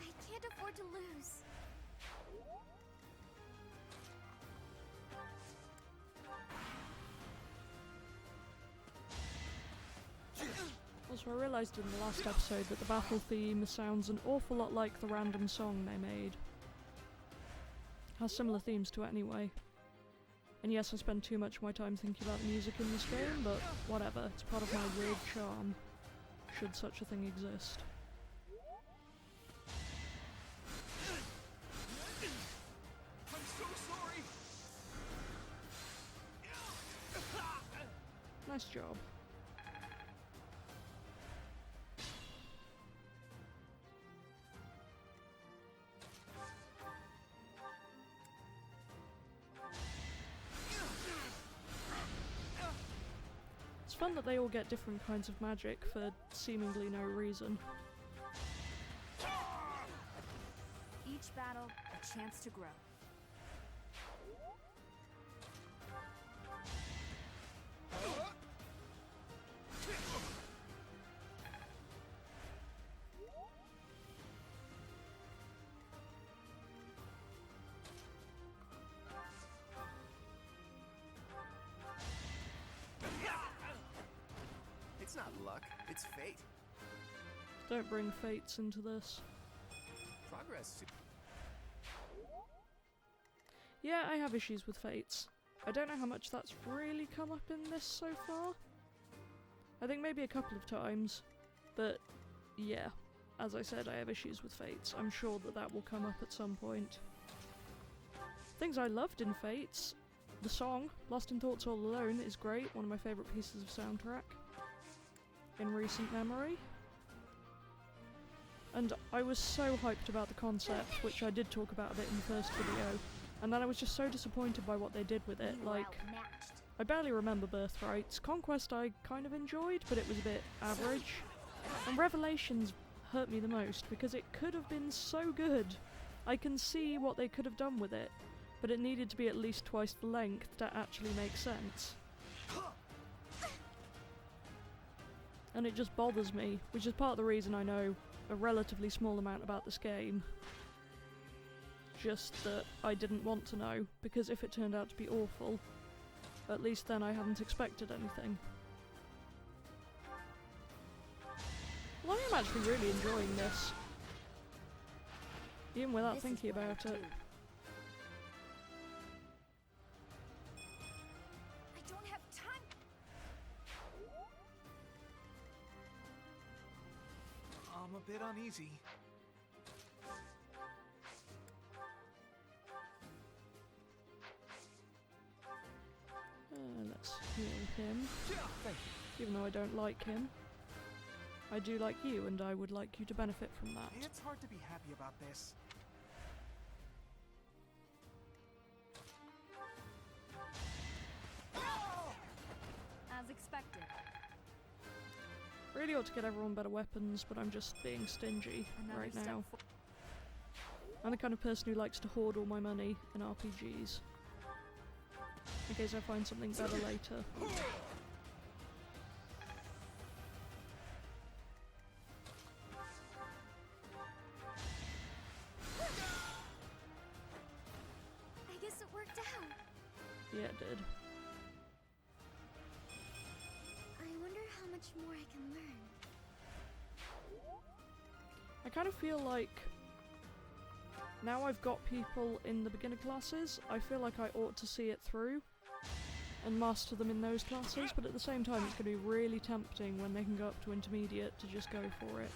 I can't afford to lose. Also, I realised in the last episode that the battle theme sounds an awful lot like the random song they made. Has similar themes to it anyway. And yes, I spend too much of my time thinking about the music in this game, but whatever, it's part of my weird charm, should such a thing exist. I'm so sorry. Nice job. It's fun that they all get different kinds of magic for seemingly no reason. Each battle, a chance to grow. It's not luck, it's fate. Don't bring fates into this. Progress. Yeah, I have issues with fates. I don't know how much that's really come up in this so far. I think maybe a couple of times, but yeah, as I said, I have issues with fates. I'm sure that that will come up at some point. Things I loved in Fates. The song, Lost in Thoughts All Alone, is great, one of my favourite pieces of soundtrack in recent memory. And I was so hyped about the concept, which I did talk about a bit in the first video, and then I was just so disappointed by what they did with it. Like, I barely remember Birthrights. Conquest I kind of enjoyed, but it was a bit average. And Revelations hurt me the most, because it could have been so good. I can see what they could have done with it, but it needed to be at least twice the length to actually make sense. And it just bothers me, which is part of the reason I know a relatively small amount about this game. Just that I didn't want to know, because if it turned out to be awful, at least then I hadn't expected anything. Well, I am actually really enjoying this, even without thinking about it. I don't have time. I'm a bit uneasy. Let's heal him. Thank you. Even though I don't like him. I do like you, and I would like you to benefit from that. It's hard to be happy about this. As expected. Really ought to get everyone better weapons, but I'm just being stingy right now. I'm the kind of person who likes to hoard all my money in RPGs, in case I find something better later. I guess it worked out. Yeah, it did. I wonder how much more I can learn. I kind of feel like now I've got people in the beginner classes, I feel like I ought to see it through and master them in those classes, but at the same time it's going to be really tempting when they can go up to intermediate to just go for it.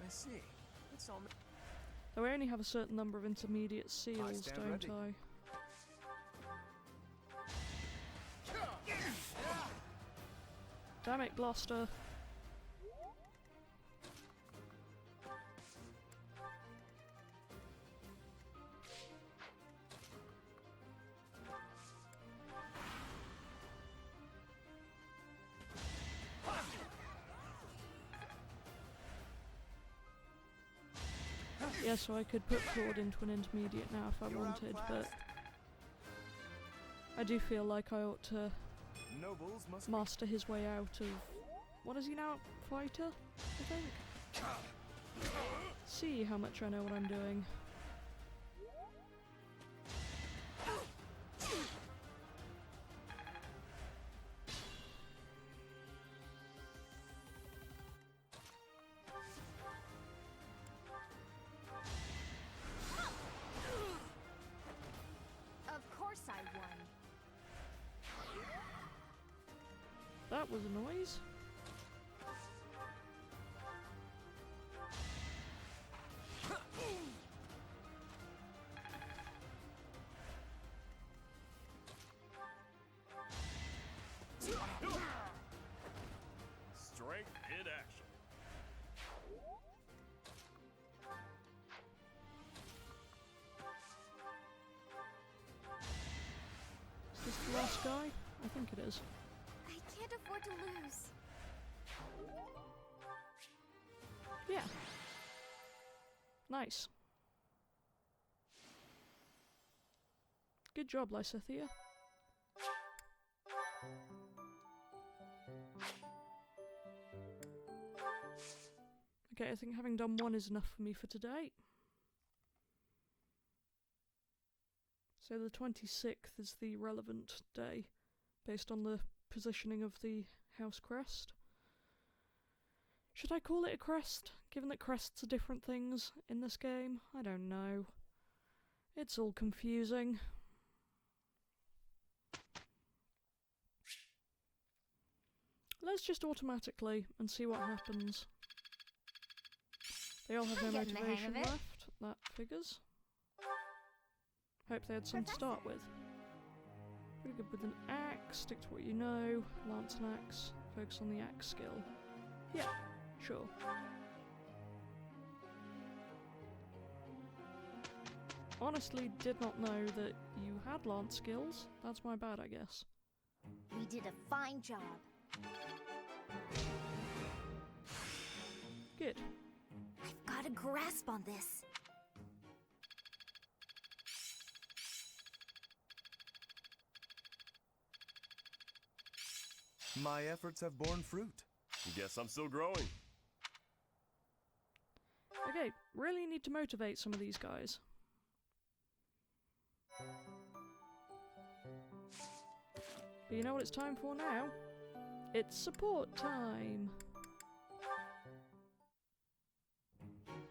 I see. That's all. Though I only have a certain number of intermediate seals, stand don't ready. I? Damn it, Gloucester. Yeah, so I could put Claude into an intermediate now if I wanted, but I do feel like I ought to master his way out of... What is he now? Fighter, I think? See how much I know what I'm doing. Of course I won. That was a noise. Strength in action. Is this the last guy? I think it is. I can't afford to lose. Yeah. Nice. Good job, Lysithea. Okay, I think having done one is enough for me for today. So the 26th is the relevant day, based on the positioning of the house crest. Should I call it a crest, given that crests are different things in this game? I don't know. It's all confusing. Let's just automatically and see what happens. They all have no getting the hang motivation of it. left. That figures. Hope they had some to start with. Pretty good with an axe. Stick to what you know. Lance and axe. Focus on the axe skill. Yeah, sure. Honestly, did not know that you had lance skills. That's my bad, I guess. We did a fine job. Good. I've got a grasp on this. My efforts have borne fruit. Guess I'm still growing. Okay, really need to motivate some of these guys. But you know what it's time for now? It's support time!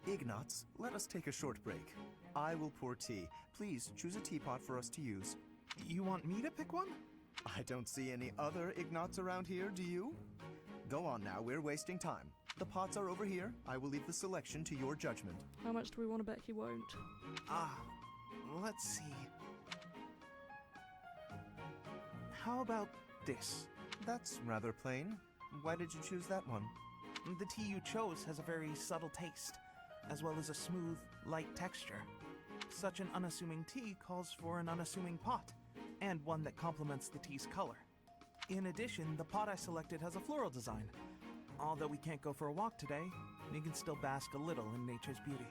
Ignatz, let us take a short break. I will pour tea. Please choose a teapot for us to use. You want me to pick one? I don't see any other Ignatz around here, do you? Go on now, we're wasting time. The pots are over here. I will leave the selection to your judgment. How much do we want to bet he won't? Let's see. How about this? That's rather plain. Why did you choose that one? The tea you chose has a very subtle taste, as well as a smooth, light texture. Such an unassuming tea calls for an unassuming pot, and one that complements the tea's color. In addition, the pot I selected has a floral design. Although we can't go for a walk today, we can still bask a little in nature's beauty.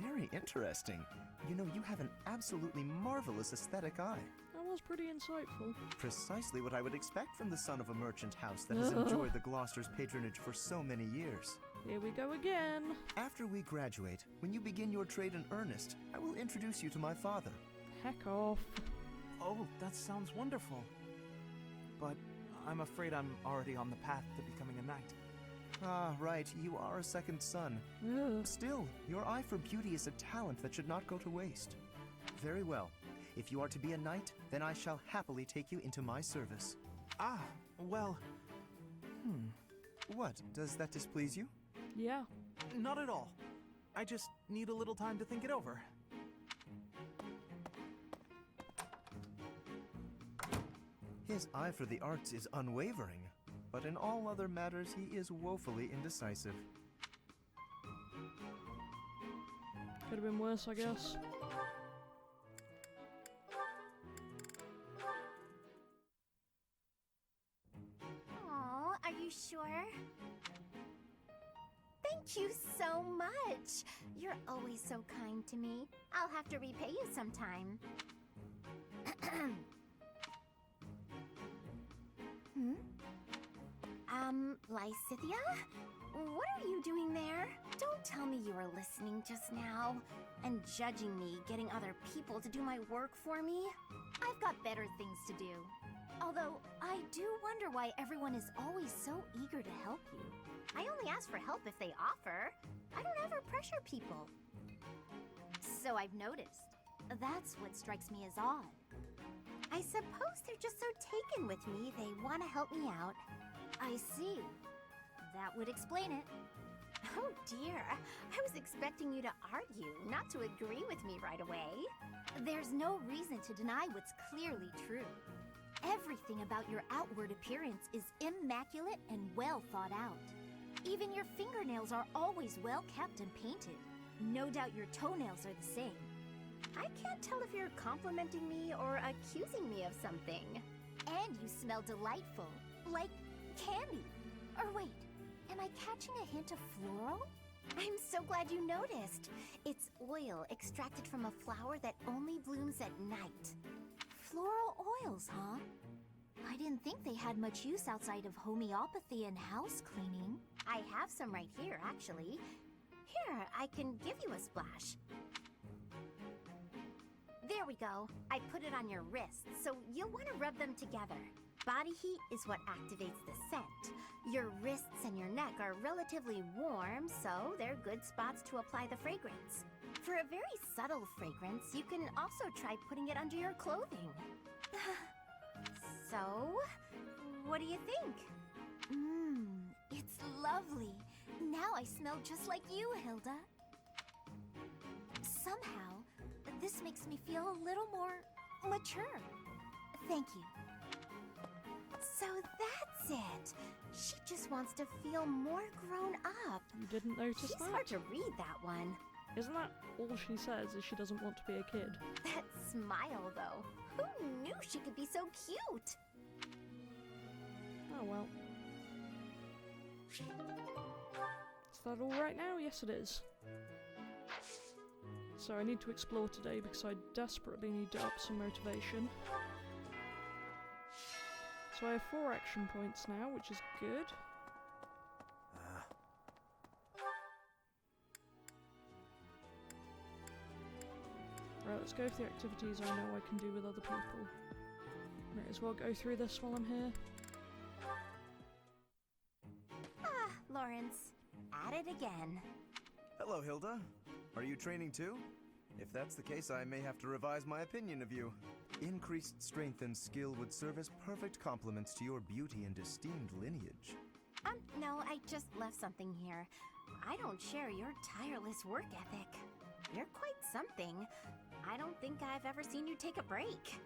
Very interesting. You know, you have an absolutely marvelous aesthetic eye. That was pretty insightful. Precisely what I would expect from the son of a merchant house that has enjoyed the Gloucester's patronage for so many years. Here we go again. After we graduate, when you begin your trade in earnest, I will introduce you to my father. Heck off. Oh, that sounds wonderful. But I'm afraid I'm already on the path to becoming a knight. Ah, right, you are a second son. Still, your eye for beauty is a talent that should not go to waste. Very well. If you are to be a knight, then I shall happily take you into my service. Well... What, does that displease you? Yeah. Not at all. I just need a little time to think it over. His eye for the arts is unwavering, but in all other matters he is woefully indecisive. Could have been worse, I guess. Aw, are you sure? Thank you so much. You're always so kind to me. I'll have to repay you sometime. Lysithia? What are you doing there? Don't tell me you were listening just now and judging me getting other people to do my work for me. I've got better things to do. Although, I do wonder why everyone is always so eager to help you. I only ask for help if they offer. I don't ever pressure people. So I've noticed. That's what strikes me as odd. I suppose they're just so taken with me, they want to help me out. I see. That would explain it. Oh dear, I was expecting you to argue, not to agree with me right away. There's no reason to deny what's clearly true. Everything about your outward appearance is immaculate and well thought out. Even your fingernails are always well kept and painted. No doubt your toenails are the same. I can't tell if you're complimenting me or accusing me of something. And you smell delightful, like candy. Or wait, am I catching a hint of floral? I'm so glad you noticed. It's oil extracted from a flower that only blooms at night. Floral oils, huh? I didn't think they had much use outside of homeopathy and house cleaning. I have some right here, actually. Here, I can give you a splash. There we go. I put it on your wrists, so you'll want to rub them together. Body heat is what activates the scent. Your wrists and your neck are relatively warm, so they're good spots to apply the fragrance. For a very subtle fragrance, you can also try putting it under your clothing. So, what do you think? It's lovely. Now I smell just like you, Hilda. Somehow, this makes me feel a little more mature. Thank you. So that's it. She just wants to feel more grown up. You didn't notice She's that? hard to read, that one. Isn't that all she says, is she doesn't want to be a kid? That smile, though. Who knew she could be so cute? Oh well. Is that all right now? Yes, it is. So I need to explore today because I desperately need to up some motivation. So I have 4 action points now, which is good. Right, let's go for the activities I know I can do with other people. May as well go through this while I'm here. Ah, Lawrence. At it again. Hello, Hilda. Are you training too? If that's the case, I may have to revise my opinion of you. Increased strength and skill would serve as perfect complements to your beauty and esteemed lineage. No, I just left something here. I don't share your tireless work ethic. You're quite something. I don't think I've ever seen you take a break.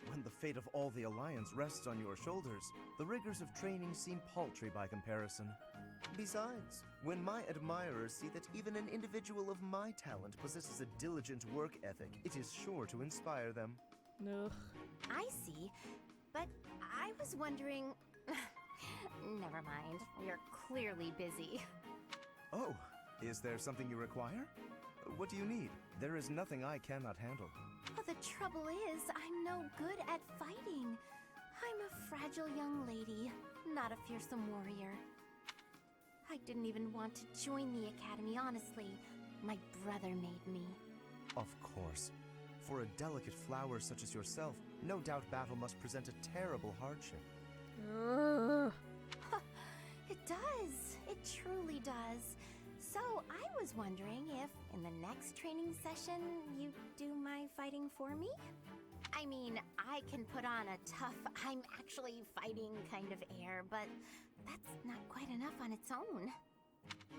When the fate of all the Alliance rests on your shoulders, the rigors of training seem paltry by comparison. Besides, when my admirers see that even an individual of my talent possesses a diligent work ethic, it is sure to inspire them. No. I see, but I was wondering... Never mind, you're clearly busy. Oh, is there something you require? What do you need? There is nothing I cannot handle. Well, the trouble is, I'm no good at fighting. I'm a fragile young lady, not a fearsome warrior. I didn't even want to join the academy, honestly. My brother made me. Of course. For a delicate flower such as yourself, no doubt battle must present a terrible hardship. It does. It truly does. So, I was wondering if, in the next training session, you'd do my fighting for me? I mean, I can put on a tough, I'm actually fighting kind of air, but that's not quite enough on its own.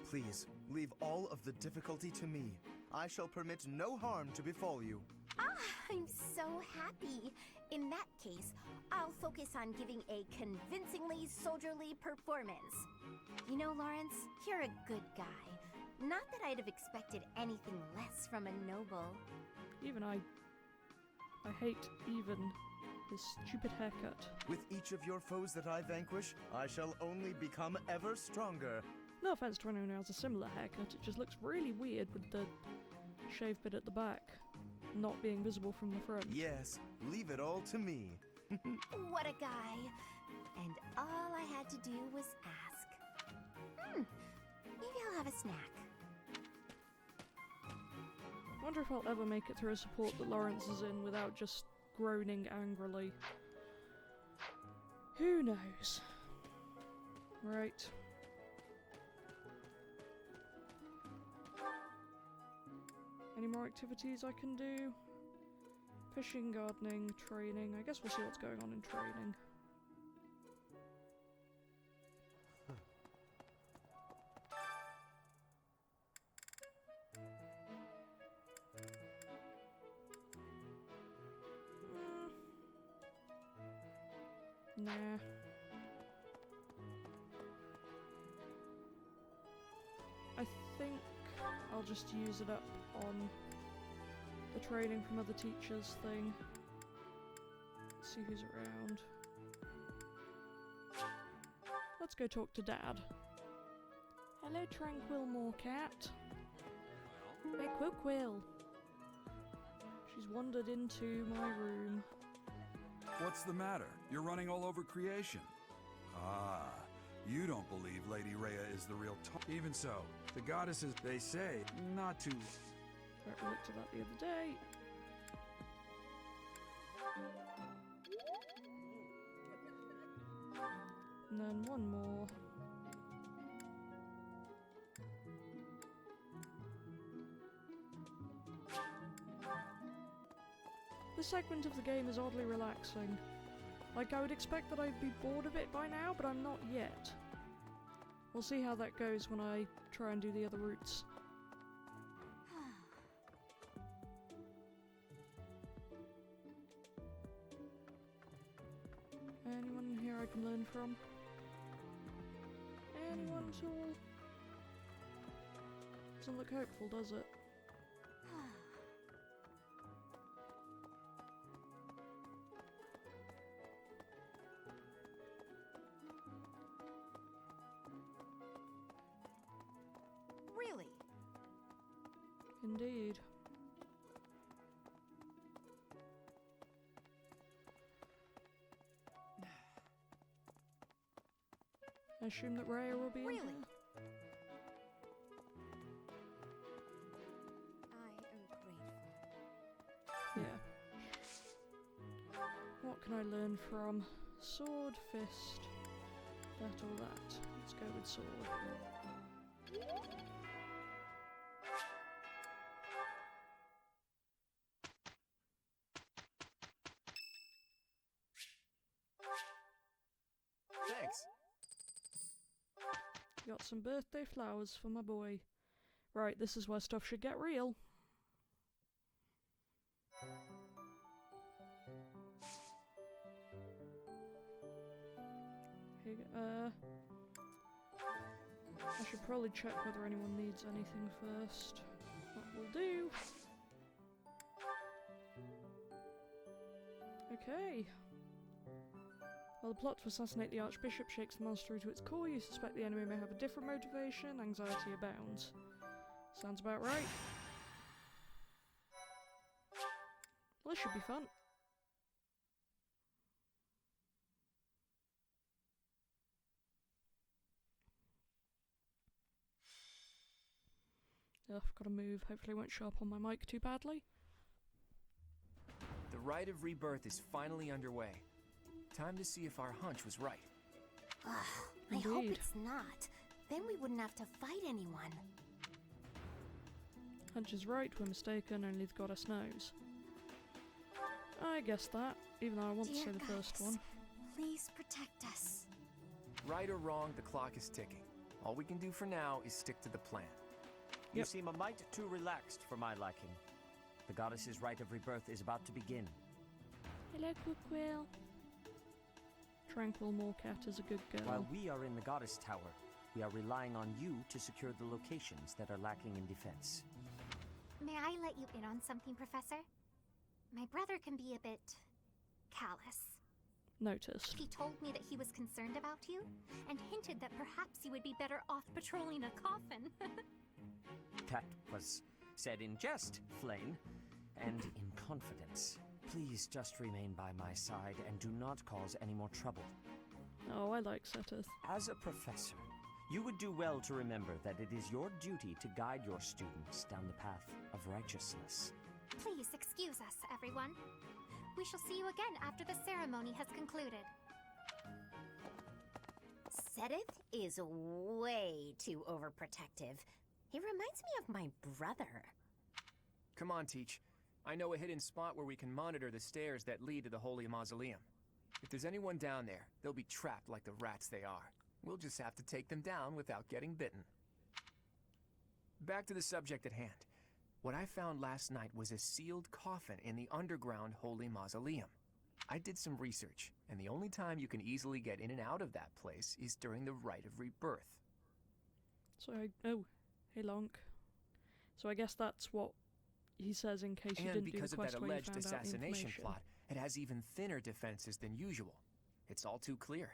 Please, leave all of the difficulty to me. I shall permit no harm to befall you. Ah, I'm so happy. In that case, I'll focus on giving a convincingly soldierly performance. You know, Lawrence, you're a good guy. Not that I'd have expected anything less from a noble. Even I hate even his stupid haircut. With each of your foes that I vanquish, I shall only become ever stronger. No offense to anyone who has a similar haircut, it just looks really weird with the shave bit at the back not being visible from the front. Yes, leave it all to me. What a guy. And all I had to do was ask. Maybe I'll have a snack. Wonder if I'll ever make it through a support that Lawrence is in without just groaning angrily. Who knows? Right. Any more activities I can do? Fishing, gardening, training. I guess we'll see what's going on in training. Nah. I think I'll just use it up on the training from other teachers thing. Let's see who's around. Let's go talk to Dad. Hello, Tranquil Moorcat. Hey, Quill. She's wandered into my room. What's the matter? You're running all over creation. Ah, you don't believe Lady Rhea is the real Even so, the goddesses, they say, not to... Right, we looked at that the other day. And then one more. This segment of the game is oddly relaxing. Like, I would expect that I'd be bored of it by now, but I'm not yet. We'll see how that goes when I try and do the other routes. Anyone here I can learn from? Anyone at all? Doesn't look hopeful, does it? Really? Indeed. I assume that Raya will be in Really? here. I am grateful. Yeah. What can I learn from? Sword, fist, that or that. Let's go with sword. Thanks. Got some birthday flowers for my boy. Right, this is where stuff should get real. Here you go. I should probably check whether anyone needs anything first. That will do. Okay. While the plot to assassinate the Archbishop shakes the monster to its core, you suspect the enemy may have a different motivation. Anxiety abounds. Sounds about right. Well, this should be fun. Ugh, I've got to move. Hopefully it won't show up on my mic too badly. The rite of rebirth is finally underway. Time to see if our hunch was right. I hope Indeed. it's not. Then we wouldn't have to fight anyone. Hunch is right, we're mistaken, only the goddess knows. I guess that, even though I want to Dear say the first goddess, one. Please protect us. Right or wrong, the clock is ticking. All we can do for now is stick to the plan. You seem a mite too relaxed for my liking. The goddess's rite of rebirth is about to begin. Hello, Quill. Tranquil Moorcat is a good girl. While we are in the goddess tower, we are relying on you to secure the locations that are lacking in defense. May I let you in on something, Professor? My brother can be a bit callous. Noticed. He told me that he was concerned about you, and hinted that perhaps you would be better off patrolling a coffin. That was said in jest, Flame, and in confidence. Please just remain by my side and do not cause any more trouble. Oh, I like Seteth. As a professor, you would do well to remember that it is your duty to guide your students down the path of righteousness. Please excuse us, everyone. We shall see you again after the ceremony has concluded. Seteth is way too overprotective. He reminds me of my brother. Come on, Teach. I know a hidden spot where we can monitor the stairs that lead to the Holy Mausoleum. If there's anyone down there, they'll be trapped like the rats they are. We'll just have to take them down without getting bitten. Back to the subject at hand. What I found last night was a sealed coffin in the underground Holy Mausoleum. I did some research, and the only time you can easily get in and out of that place is during the Rite of Rebirth. Oh, hey Lonk. So I guess that's what he says in case you And didn't do because the of quest that where you alleged found out the assassination information. plot, it has even thinner defenses than usual. It's all too clear.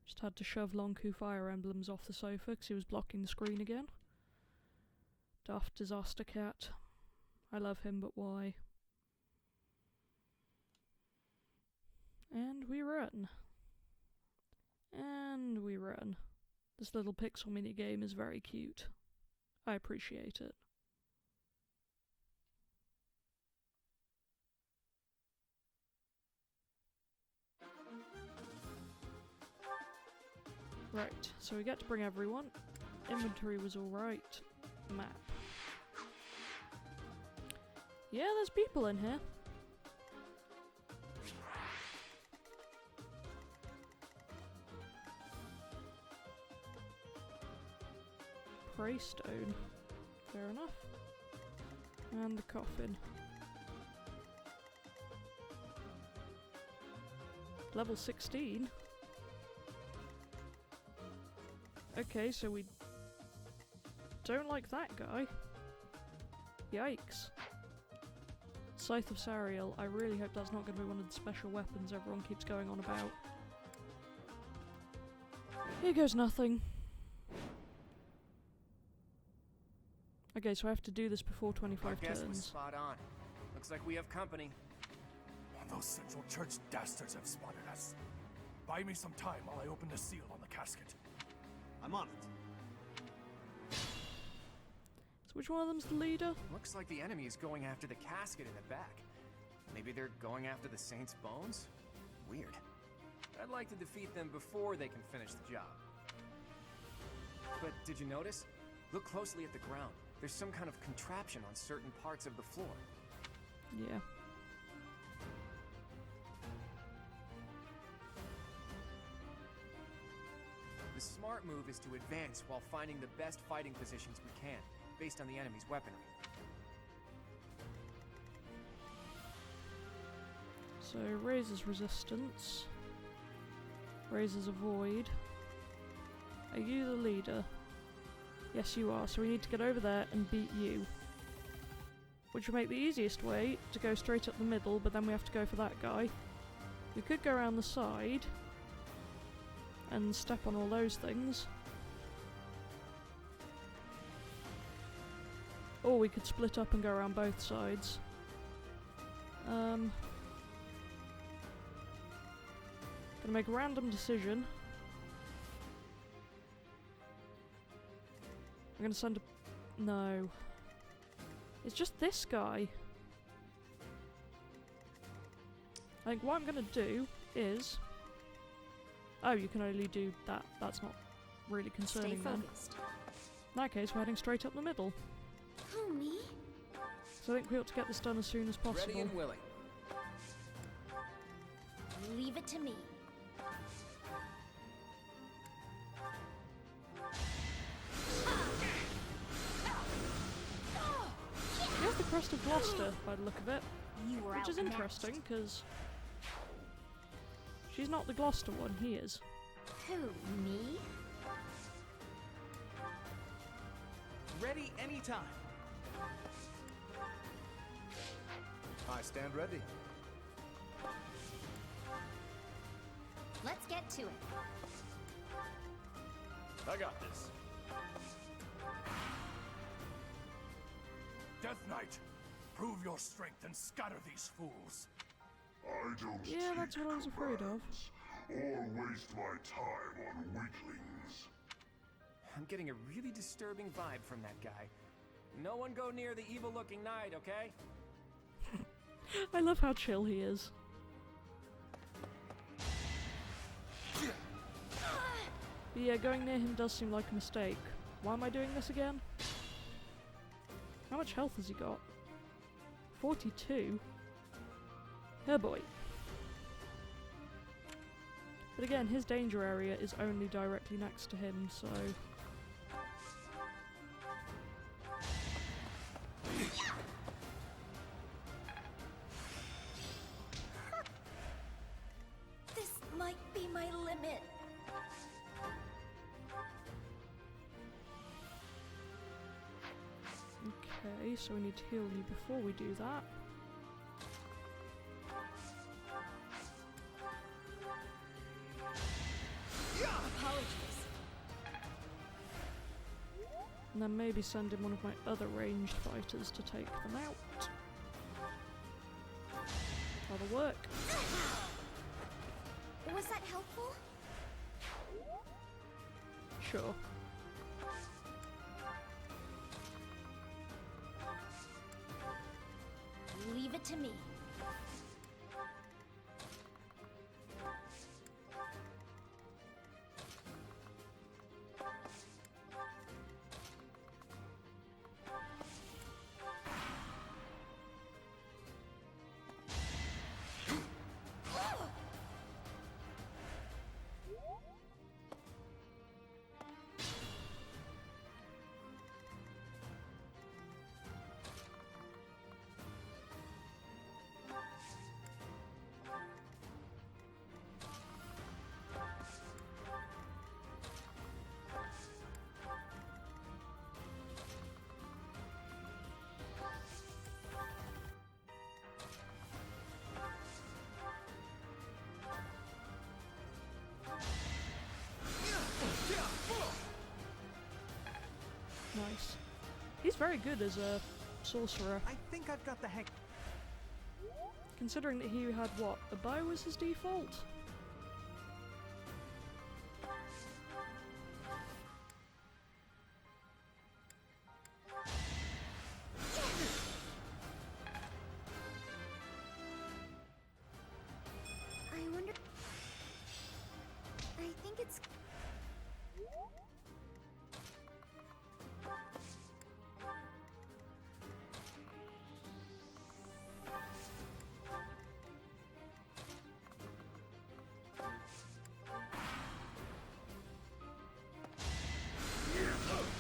Just had to shove Lonku Fire Emblems off the sofa because he was blocking the screen again. Daft Disaster Cat. I love him, but why? And we run. And we run. This little pixel mini game is very cute. I appreciate it. Right, so we get to bring everyone. Inventory was alright. Map. Yeah, there's people in here. Prey stone. Fair enough. And the coffin. Level 16? Okay, so we don't like that guy. Yikes. Scythe of Sariel. I really hope that's not going to be one of the special weapons everyone keeps going on about. Here goes nothing. Okay, so I have to do this before 25 Our guess was turns. spot on. Looks like we have company. Those Central Church dastards have spotted us. Buy me some time while I open the seal on the casket. I'm on it. So which one of them's the leader? Looks like the enemy is going after the casket in the back. Maybe they're going after the Saint's bones? Weird. I'd like to defeat them before they can finish the job. But did you notice? Look closely at the ground. There's some kind of contraption on certain parts of the floor. Yeah. The smart move is to advance while finding the best fighting positions we can, based on the enemy's weaponry. So raises resistance. Raises avoid. Are you the leader? Yes, you are. So we need to get over there and beat you. Which would make the easiest way to go straight up the middle, but then we have to go for that guy. We could go around the side and step on all those things. Or we could split up and go around both sides. Gonna make a random decision. I'm gonna send a... No. It's just this guy. I think what I'm gonna do is... Oh, you can only do that. That's not really concerning then. In that case, we're heading straight up the middle. Who, me? So I think we ought to get this done as soon as possible. Ready and willing. Leave it to me. He has the crest of Gloucester, by the look of it. You were which is outmatched. interesting, because she's not the Gloucester one, he is. Who, me? Ready anytime. I stand ready. Let's get to it. I got this. Death Knight, prove your strength and scatter these fools. I don't Yeah, that's what I was afraid of. or waste my time on weaklings. I'm getting a really disturbing vibe from that guy. No one go near the evil-looking knight, okay? I love how chill he is. But yeah, going near him does seem like a mistake. Why am I doing this again? How much health has he got? 42? Oh boy. But again, his danger area is only directly next to him, so... This might be my limit. Okay, so we need to heal you before we do that. Apologies. And then maybe send in one of my other ranged fighters to take them out. That'll work. Was that helpful? Sure. Leave it to me. very good as a sorcerer. I think I've got the hang. Considering that he had, what, a bow as his default? I wonder... I think it's...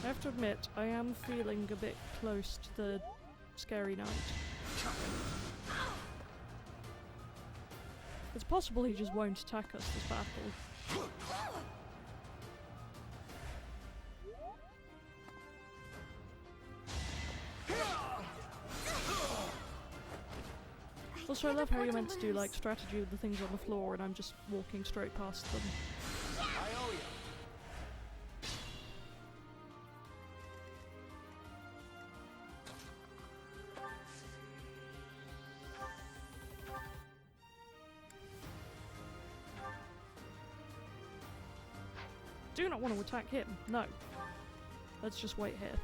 I have to admit, I am feeling a bit close to the Scary Knight. It's possible he just won't attack us this battle. Also, I love how you're meant to do like strategy with the things on the floor and I'm just walking straight past them. I owe you. Do not want to attack him. No. Let's just wait here.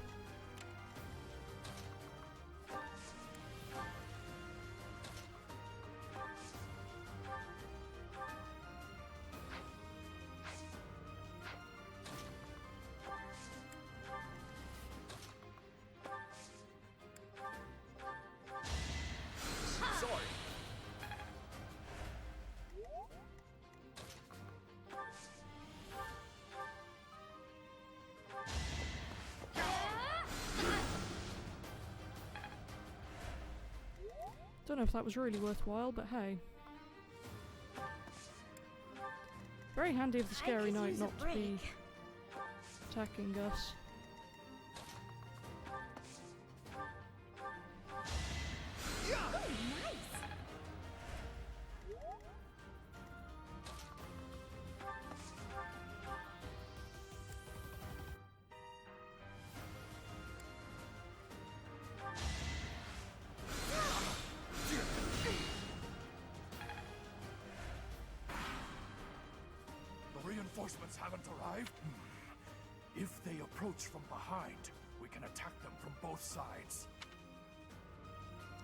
Sorry. Don't know if that was really worthwhile, but hey. Very handy of the Scary Knight not to be attacking us. The reinforcements haven't arrived? If they approach from behind, we can attack them from both sides.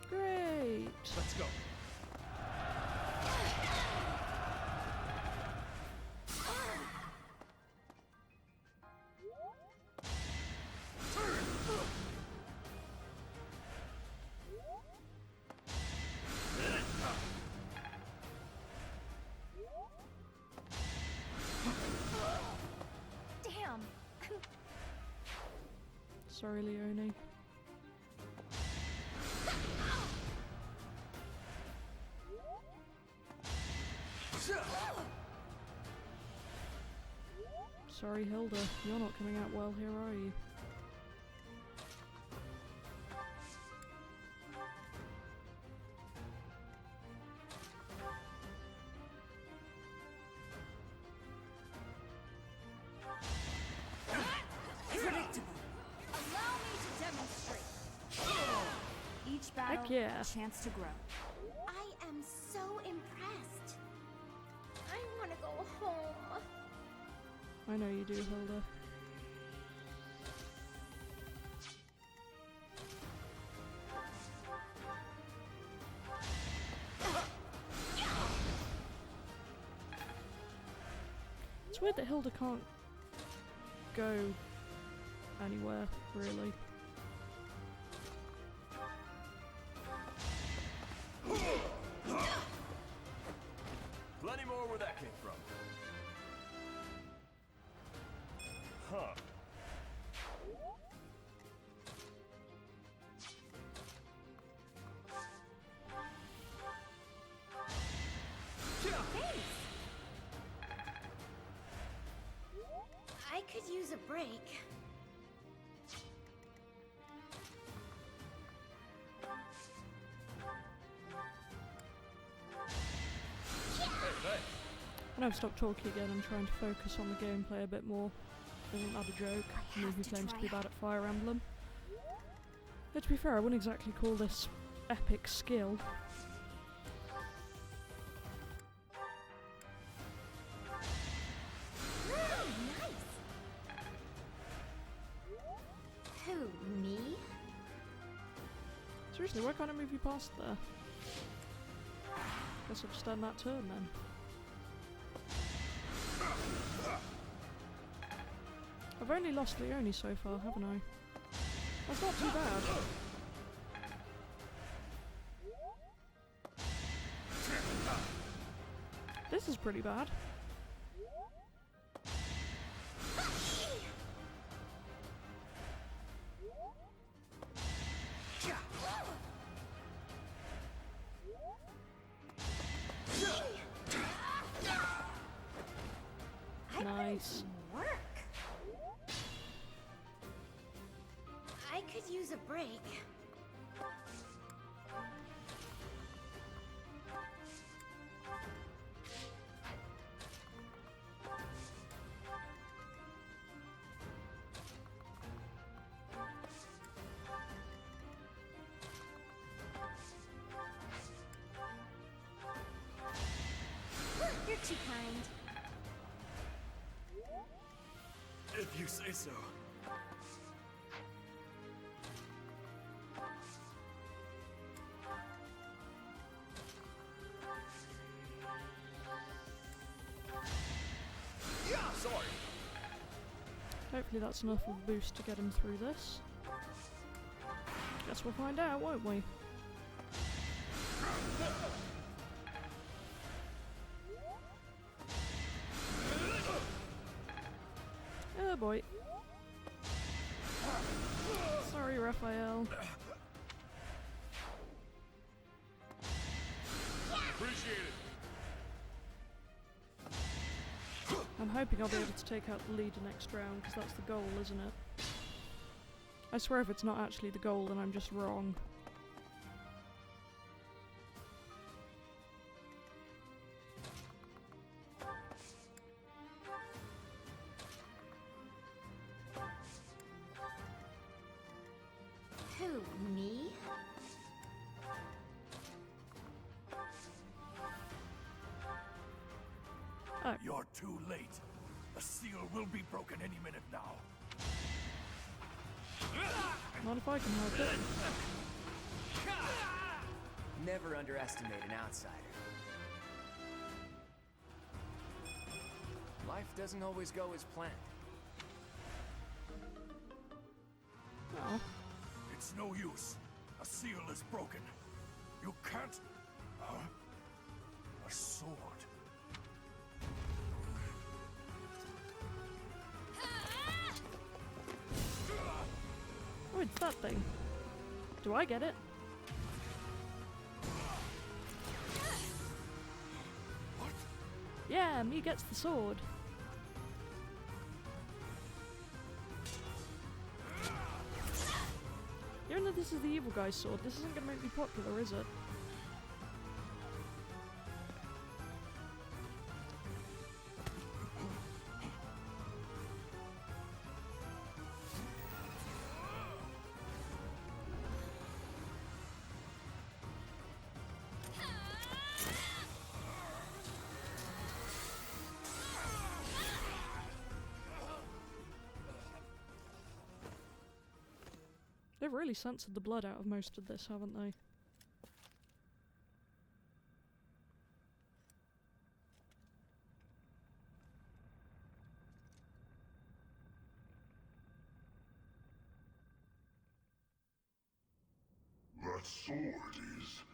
Great! Let's go. Damn! Sorry, Leone. Sorry, Hilda. You're not coming out well here, are you? Predictable. Allow me to demonstrate. Each battle, Heck yeah. a chance to grow. I am so impressed. I want to go home. I know you do, Hilda. It's weird that Hilda can't go anywhere, really. Plenty more where that came from. Huh. I could use a break. When I've stopped talking again, I'm trying to focus on the gameplay a bit more. Isn't that a joke? Me who claims to be bad at Fire Emblem. But to be fair, I wouldn't exactly call this epic skill. Who, me? Seriously, why can't I move you past there? Guess I'll just end that turn then. I've only lost Leone so far, haven't I? That's not too bad. This is pretty bad. Nice. Work. I could use a break. You're too kind. If you say so. Yeah, sorry. Hopefully that's enough of a boost to get him through this. Guess we'll find out, won't we? Oh boy. Sorry, Raphael. Appreciate it. I'm hoping I'll be able to take out the leader next round, because that's the goal, isn't it? I swear if it's not actually the goal, then I'm just wrong. Who, me? Oh. You're too late. The seal will be broken any minute now. Not if I can help it. Never underestimate an outsider. Life doesn't always go as planned. Oh. It's no use. A seal is broken. You can't... Huh? A sword. Oh, it's that thing. Do I get it? What? Yeah, me gets the sword. Even though this is the evil guy's sword, this isn't gonna make me popular, is it? They've really censored the blood out of most of this, haven't they? That sword is...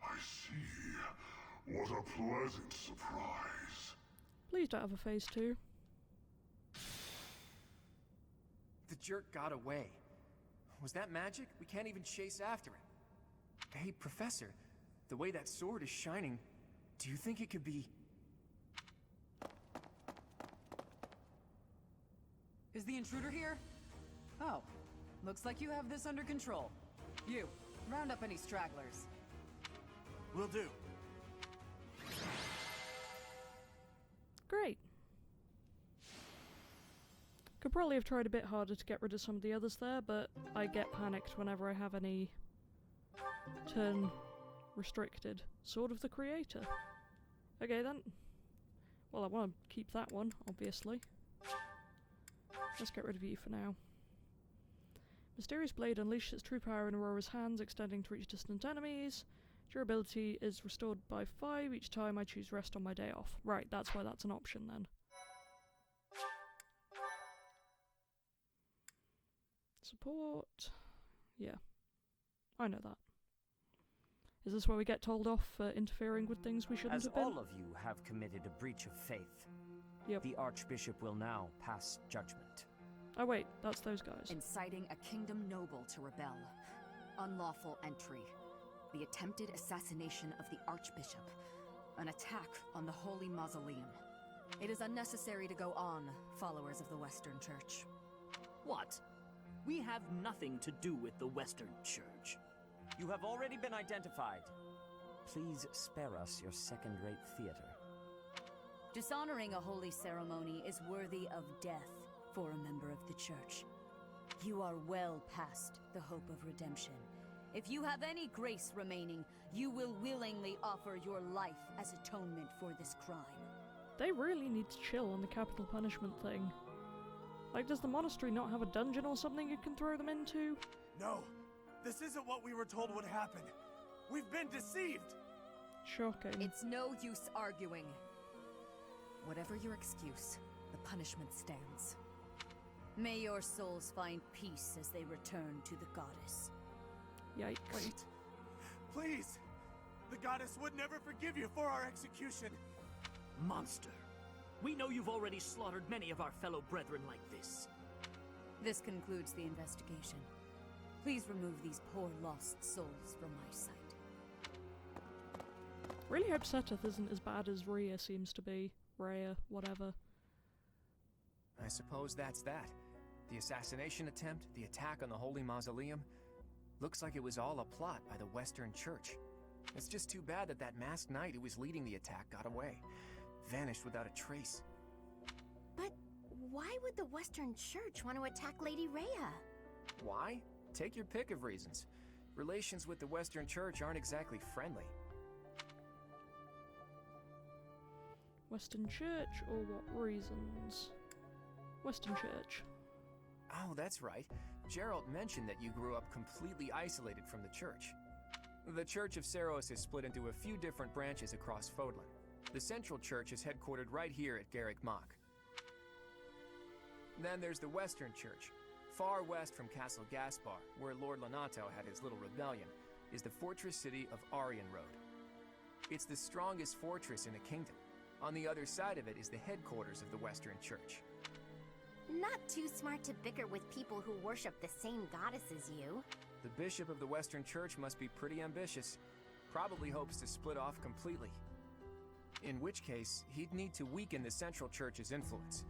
I see. What a pleasant surprise. Please don't have a phase 2. The jerk got away. Was that magic? We can't even chase after him. Hey, Professor, the way that sword is shining, do you think it could be... Is the intruder here? Oh, looks like you have this under control. You, round up any stragglers. Will do. Great. Could probably have tried a bit harder to get rid of some of the others there, but I get panicked whenever I have any turn restricted. Sword of the Creator. Okay then. Well, I want to keep that one, obviously. Let's get rid of you for now. Mysterious Blade unleashes its true power in Aurora's hands, extending to reach distant enemies. Durability is restored by 5 each time I choose rest on my day off. Right, that's why that's an option then. Support. Yeah. I know that. Is this where we get told off for interfering with things we shouldn't As have been? all of you have committed a breach of faith, the Archbishop will now pass judgment. Oh wait, that's those guys. Inciting a kingdom noble to rebel. Unlawful entry. The attempted assassination of the Archbishop. An attack on the Holy Mausoleum. It is unnecessary to go on, followers of the Western Church. What? We have nothing to do with the Western Church. You have already been identified. Please spare us your second-rate theater. Dishonoring a holy ceremony is worthy of death for a member of the Church. You are well past the hope of redemption. If you have any grace remaining, you will willingly offer your life as atonement for this crime. They really need to chill on the capital punishment thing. Like, does the monastery not have a dungeon or something you can throw them into? No, this isn't what we were told would happen. We've been deceived! Shocking. It's no use arguing. Whatever your excuse, the punishment stands. May your souls find peace as they return to the goddess. Yikes. Wait. Please! The goddess would never forgive you for our execution! Monster. We know you've already slaughtered many of our fellow brethren like this. This concludes the investigation. Please remove these poor lost souls from my sight. Really hope Seteth isn't as bad as Rhea seems to be. Rhea, whatever. I suppose that's that. The assassination attempt, the attack on the Holy Mausoleum. Looks like it was all a plot by the Western Church. It's just too bad that that masked knight who was leading the attack got away. Vanished without a trace. But why would the Western Church want to attack Lady Rhea? Why? Take your pick of reasons. Relations with the Western Church aren't exactly friendly. Western Church, or what reasons? Western Church. Oh, that's right. Gerald mentioned that you grew up completely isolated from the church. The Church of Seros is split into a few different branches across Fodlan. The Central Church is headquartered right here at Garrick Mach. Then there's the Western Church. Far west from Castle Gaspar, where Lord Lonato had his little rebellion, is the fortress city of Aryan Road. It's the strongest fortress in the kingdom. On the other side of it is the headquarters of the Western Church. Not too smart to bicker with people who worship the same goddess as you. The bishop of the Western Church must be pretty ambitious. Probably hopes to split off completely. In which case, he'd need to weaken the Central Church's influence.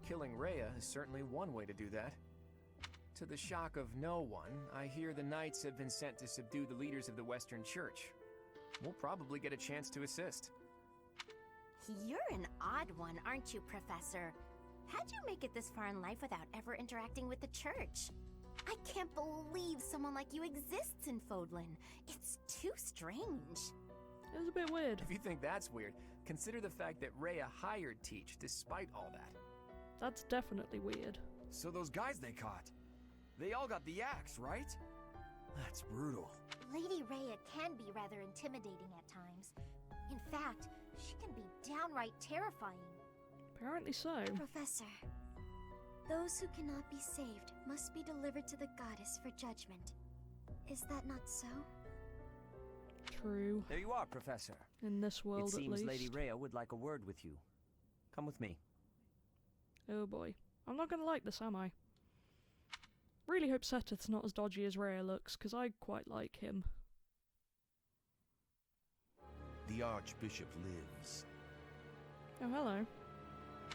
Killing Rhea is certainly one way to do that. To the shock of no one, I hear the Knights have been sent to subdue the leaders of the Western Church. We'll probably get a chance to assist. You're an odd one, aren't you, Professor? How'd you make it this far in life without ever interacting with the church? I can't believe someone like you exists in Fodlan. It's too strange. It was a bit weird. If you think that's weird, consider the fact that Rhea hired Teach despite all that. That's definitely weird. So those guys they caught, they all got the axe, right? That's brutal. Lady Rhea can be rather intimidating at times. In fact, she can be downright terrifying. Apparently so. Professor, those who cannot be saved must be delivered to the goddess for judgment. Is that not so? True. There you are, Professor. In this world, it seems at least. Lady Rhea would like a word with you. Come with me. Oh boy. I'm not gonna like this, am I? Really hope Seteth's not as dodgy as Rhea looks, because I quite like him. The Archbishop lives. Oh, hello.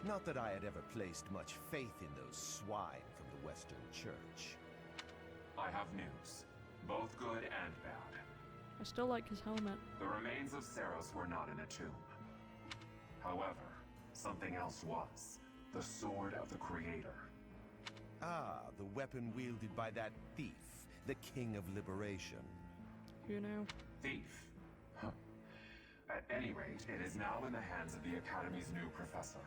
Not that I had ever placed much faith in those swine from the Western Church. I have news, both good and bad. I still like his helmet. The remains of Seros were not in a tomb. However, something else was. The Sword of the Creator. Ah, the weapon wielded by that thief, the King of Liberation. You know. Thief? Huh. At any rate, it is now in the hands of the Academy's new professor.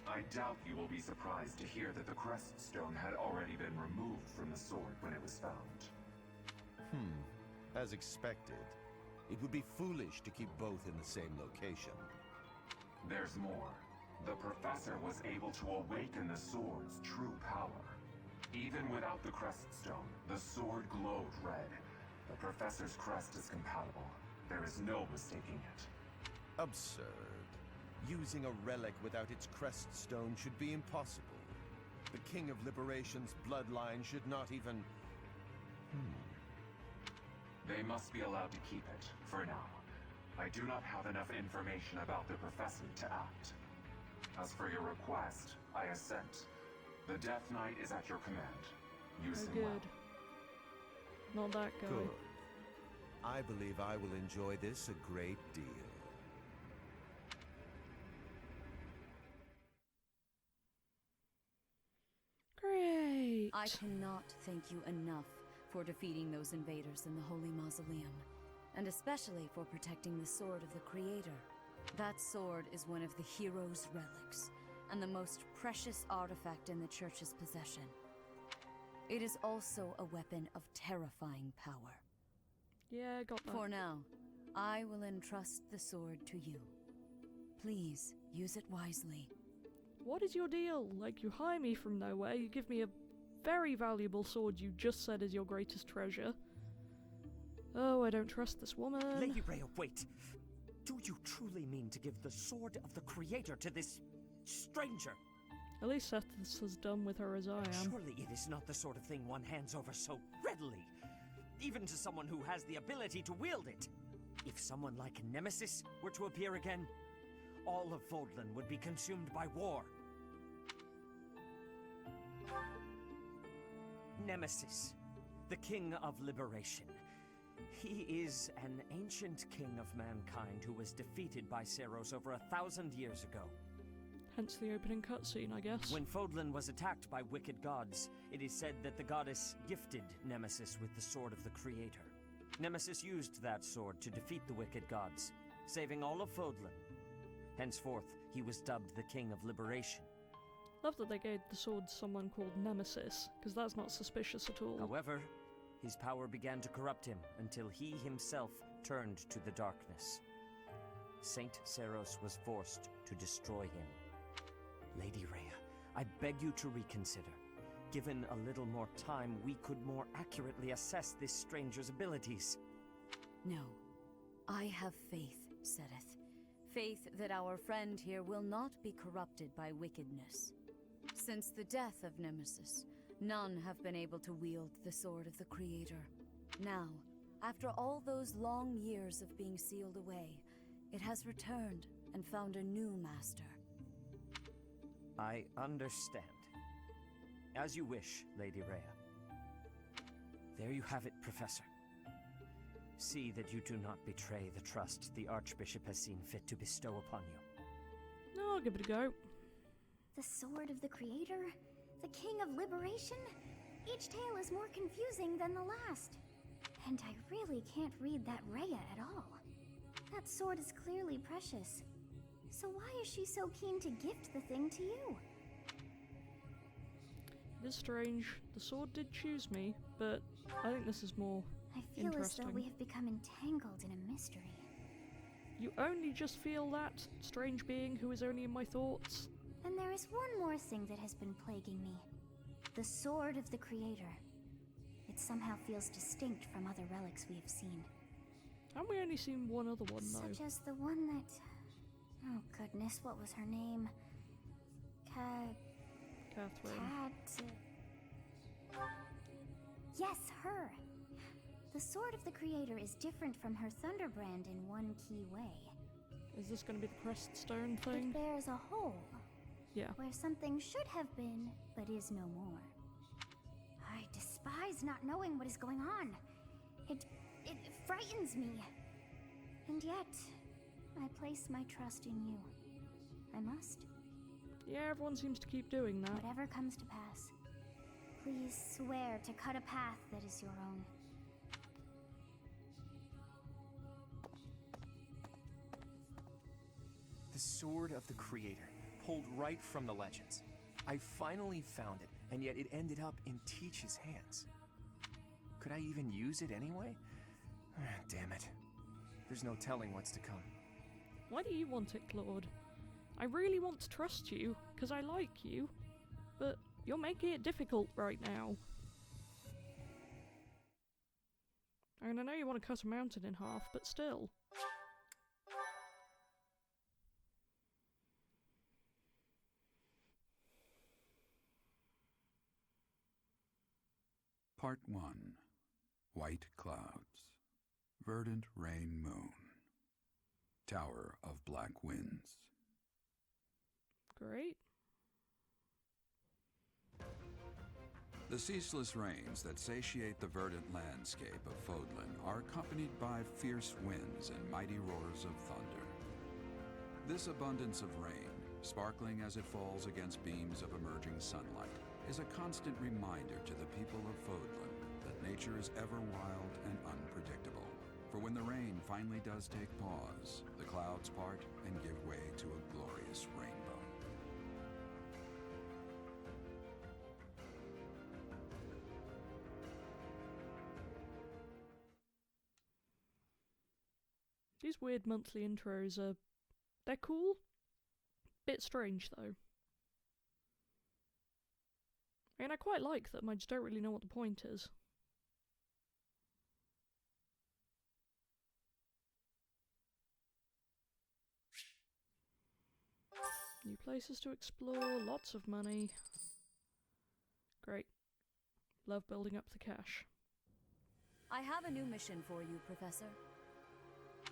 I doubt you will be surprised to hear that the crest stone had already been removed from the sword when it was found. As expected. It would be foolish to keep both in the same location. There's more. The professor was able to awaken the sword's true power. Even without the crest stone, the sword glowed red. The professor's crest is compatible. There is no mistaking it. Absurd. Using a relic without its crest stone should be impossible. The King of Liberation's bloodline should not even... They must be allowed to keep it, for now. I do not have enough information about the professor to act. As for your request, I assent. The Death Knight is at your command. Use him well. Not that guy. Good. I believe I will enjoy this a great deal. Great. I cannot thank you enough for defeating those invaders in the Holy Mausoleum, and especially for protecting the Sword of the Creator. That sword is one of the hero's relics, and the most precious artifact in the Church's possession. It is also a weapon of terrifying power. Yeah, I got that. For now, I will entrust the sword to you. Please, use it wisely. What is your deal? Like, you hire me from nowhere, you give me a very valuable sword you just said is your greatest treasure. Oh, I don't trust this woman. Lady Rhea, wait. Do you truly mean to give the Sword of the Creator to this stranger? At least Seth's as dumb with her as I am. Surely it is not the sort of thing one hands over so readily, even to someone who has the ability to wield it. If someone like Nemesis were to appear again, all of Fodlan would be consumed by war. Nemesis, the King of Liberation. He is an ancient king of mankind who was defeated by Seros over 1,000 years ago. Hence the opening cutscene, I guess. When Fodlan was attacked by wicked gods, it is said that the goddess gifted Nemesis with the Sword of the Creator. Nemesis used that sword to defeat the wicked gods, saving all of Fodlan. Henceforth, he was dubbed the King of Liberation. Love that they gave the sword to someone called Nemesis, because that's not suspicious at all. However, his power began to corrupt him until he himself turned to the darkness. Saint Seros was forced to destroy him. Lady Rhea, I beg you to reconsider. Given a little more time, we could more accurately assess this stranger's abilities. No. I have faith, Seteth. Faith that our friend here will not be corrupted by wickedness. Since the death of Nemesis, none have been able to wield the Sword of the Creator. Now, after all those long years of being sealed away, it has returned and found a new master. I understand. As you wish, Lady Rhea. There you have it, Professor. See that you do not betray the trust the Archbishop has seen fit to bestow upon you. No, I'll give it a go. The Sword of the Creator? The King of Liberation? Each tale is more confusing than the last. And I really can't read that Rhea at all. That sword is clearly precious. So why is she so keen to gift the thing to you? It is strange. The sword did choose me, but I think this is more I feel as interesting. though we have become entangled in a mystery. You only just feel that, strange being who is only in my thoughts? And there is one more thing that has been plaguing me. The Sword of the Creator. It somehow feels distinct from other relics we have seen. Haven't we only seen one other one, though? Such as the one that... Oh goodness, what was her name? Catherine. Yes, her! The Sword of the Creator is different from her Thunderbrand in one key way. Is this going to be the Crest Stone thing? It bears a hole. Yeah. Where something should have been, but is no more. I despise not knowing what is going on. It frightens me. And yet, I place my trust in you. I must. Yeah, everyone seems to keep doing that. Whatever comes to pass. Please swear to cut a path that is your own. The Sword of the Creator, pulled right from the legends. I finally found it, and yet it ended up in Teach's hands. Could I even use it anyway? Damn it. There's no telling what's to come. Why do you want it, Claude? I really want to trust you, because I like you, but you're making it difficult right now. And I know you want to cut a mountain in half, but still. Part 1. White Clouds. Verdant Rain Moon. Tower of Black Winds. Great. The ceaseless rains that satiate the verdant landscape of Fodlan are accompanied by fierce winds and mighty roars of thunder. This abundance of rain, sparkling as it falls against beams of emerging sunlight, is a constant reminder to the people of Fodlan that nature is ever wild and unpredictable. For when the rain finally does take pause, the clouds part and give way to a glorious rainbow. These weird monthly intros are... they're cool. Bit strange, though. I mean, I quite like them, I just don't really know what the point is. New places to explore, lots of money. Great. Love building up the cash. I have a new mission for you, Professor.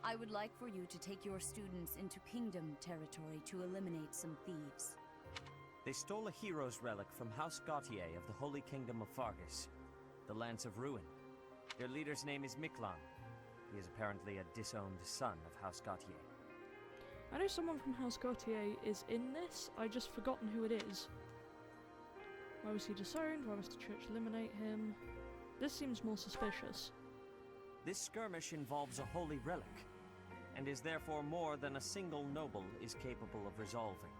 I would like for you to take your students into Kingdom territory to eliminate some thieves. They stole a hero's relic from House Gautier of the Holy Kingdom of Fargus, the Lance of Ruin. Their leader's name is Miklan. He is apparently a disowned son of House Gautier. I know someone from House Gautier is in this, I've just forgotten who it is. Why was he disowned? Why must the church eliminate him? This seems more suspicious. This skirmish involves a holy relic, and is therefore more than a single noble is capable of resolving.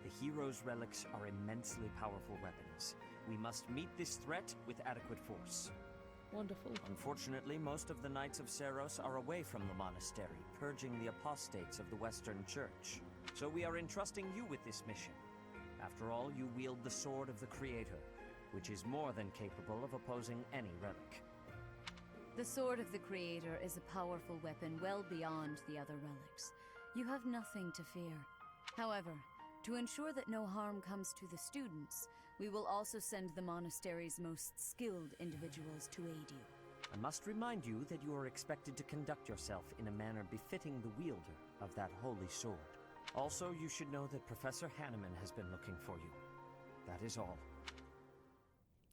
The hero's relics are immensely powerful weapons. We must meet this threat with adequate force. Wonderful. Unfortunately, most of the Knights of Seiros are away from the monastery, purging the apostates of the Western Church. So we are entrusting you with this mission. After all, you wield the Sword of the Creator, which is more than capable of opposing any relic. The Sword of the Creator is a powerful weapon well beyond the other relics. You have nothing to fear. However, to ensure that no harm comes to the students, we will also send the monastery's most skilled individuals to aid you. I must remind you that you are expected to conduct yourself in a manner befitting the wielder of that holy sword. Also, you should know that Professor Hanneman has been looking for you. That is all.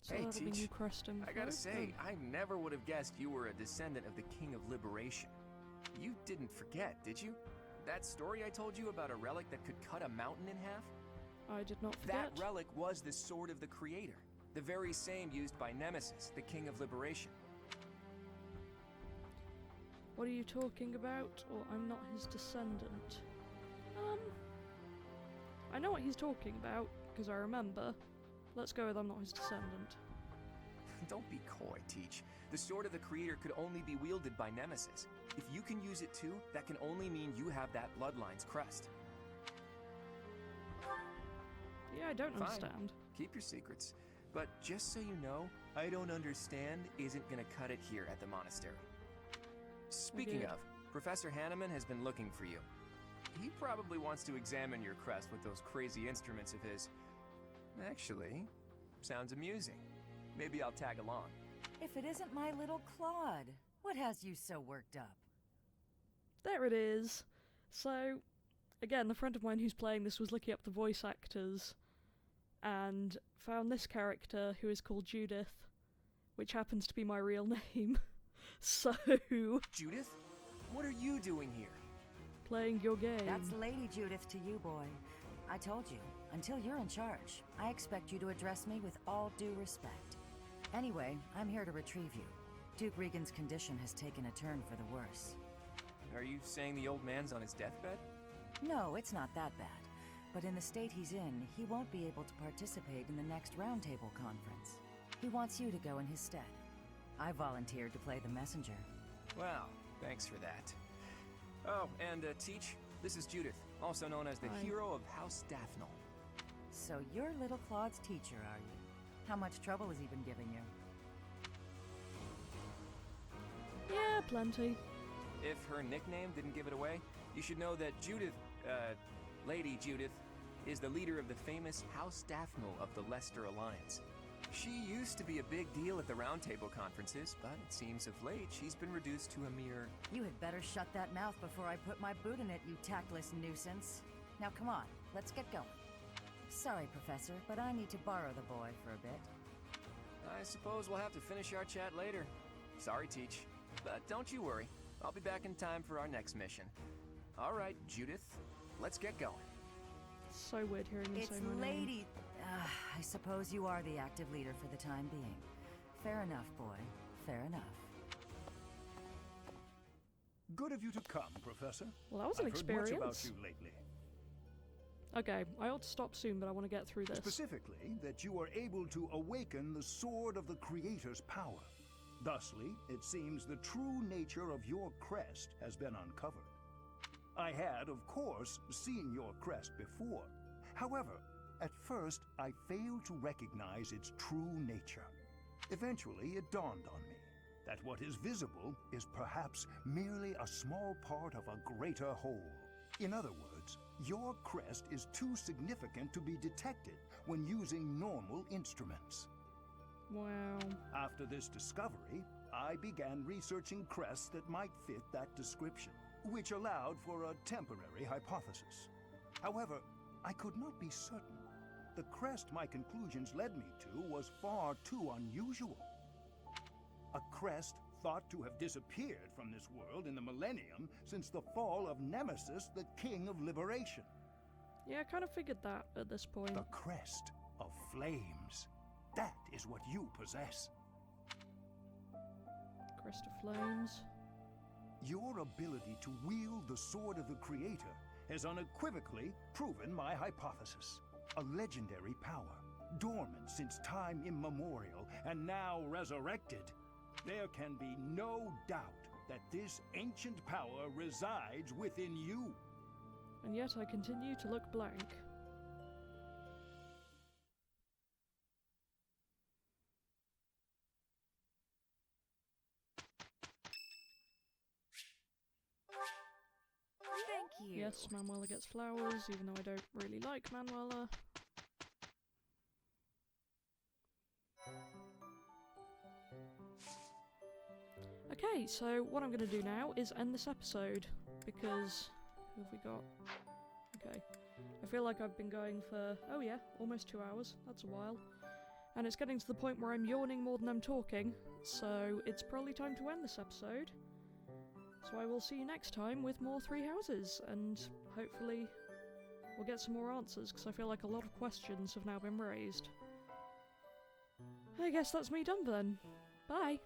So hey, that'll be Teach. new crest info. I gotta say, I never would have guessed you were a descendant of the King of Liberation. You didn't forget, did you? That story I told you about a relic that could cut a mountain in half? I did not forget. That relic was the Sword of the Creator, the very same used by Nemesis, the King of Liberation. What are you talking about? Or I'm not his descendant. I know what he's talking about, because I remember. Let's go with I'm not his descendant. Don't be coy, Teach. The Sword of the Creator could only be wielded by Nemesis. If you can use it too, that can only mean you have that bloodline's crest. Yeah, I don't Fine. understand. Keep your secrets. But just so you know, I don't understand isn't gonna cut it here at the monastery. Speaking of, Professor Hanneman has been looking for you. He probably wants to examine your crest with those crazy instruments of his. Actually, sounds amusing. Maybe I'll tag along. If it isn't my little Claude, what has you so worked up? There it is. So, again, the friend of mine who's playing this was looking up the voice actors and found this character who is called Judith, which happens to be my real name. So... Judith? What are you doing here? Playing your game. That's Lady Judith to you, boy. I told you, Until you're in charge, I expect you to address me with all due respect. Anyway, I'm here to retrieve you. Duke Regan's condition has taken a turn for the worse. Are you saying the old man's on his deathbed? No, it's not that bad. But in the state he's in, he won't be able to participate in the next roundtable conference. He wants you to go in his stead. I volunteered to play the messenger. Well, thanks for that. Oh, and Teach, this is Judith, also known as the Hi. hero of House Daphnel. So you're little Claude's teacher, are you? How much trouble has he been giving you? Yeah, plenty. If her nickname didn't give it away, you should know that Judith, Lady Judith, is the leader of the famous House Daphnel of the Leicester Alliance. She used to be a big deal at the roundtable conferences, but it seems of late she's been reduced to a mere... You had better shut that mouth before I put my boot in it, you tactless nuisance. Now come on, let's get going. Sorry, Professor, but I need to borrow the boy for a bit. I suppose we'll have to finish our chat later. Sorry, Teach, but don't you worry. I'll be back in time for our next mission. All right, Judith, let's get going. So weird hearing you It's say my name. Lady... I suppose you are the active leader for the time being. Fair enough, boy. Fair enough. Good of you to come, Professor. Well, that was an I've heard much about experience. you lately. Okay, I ought to stop soon, but I want to get through this. Specifically, that you are able to awaken the sword of the Creator's power. Thusly, it seems the true nature of your crest has been uncovered. I had, of course, seen your crest before. However, at first, I failed to recognize its true nature. Eventually, it dawned on me that what is visible is perhaps merely a small part of a greater whole. In other words, your crest is too significant to be detected when using normal instruments. Wow. After this discovery, I began researching crests that might fit that description, which allowed for a temporary hypothesis. However, I could not be certain. The crest my conclusions led me to was far too unusual. A crest thought to have disappeared from this world in the millennium since the fall of Nemesis, the King of Liberation. Yeah, I kind of figured that at this point. The crest of flames. That is what you possess. Crest of Flames. Your ability to wield the sword of the Creator has unequivocally proven my hypothesis. A legendary power, dormant since time immemorial, and now resurrected. There can be no doubt that this ancient power resides within you. And yet I continue to look blank. Thank you. Yes, Manuela gets flowers, even though I don't really like Manuela. Okay, so what I'm going to do now is end this episode, because... Who have we got? Okay. I feel like I've been going for, oh yeah, almost 2 hours. That's a while. And it's getting to the point where I'm yawning more than I'm talking, so it's probably time to end this episode. So I will see you next time with more Three Houses, and hopefully we'll get some more answers, because I feel like a lot of questions have now been raised. I guess that's me done then. Bye!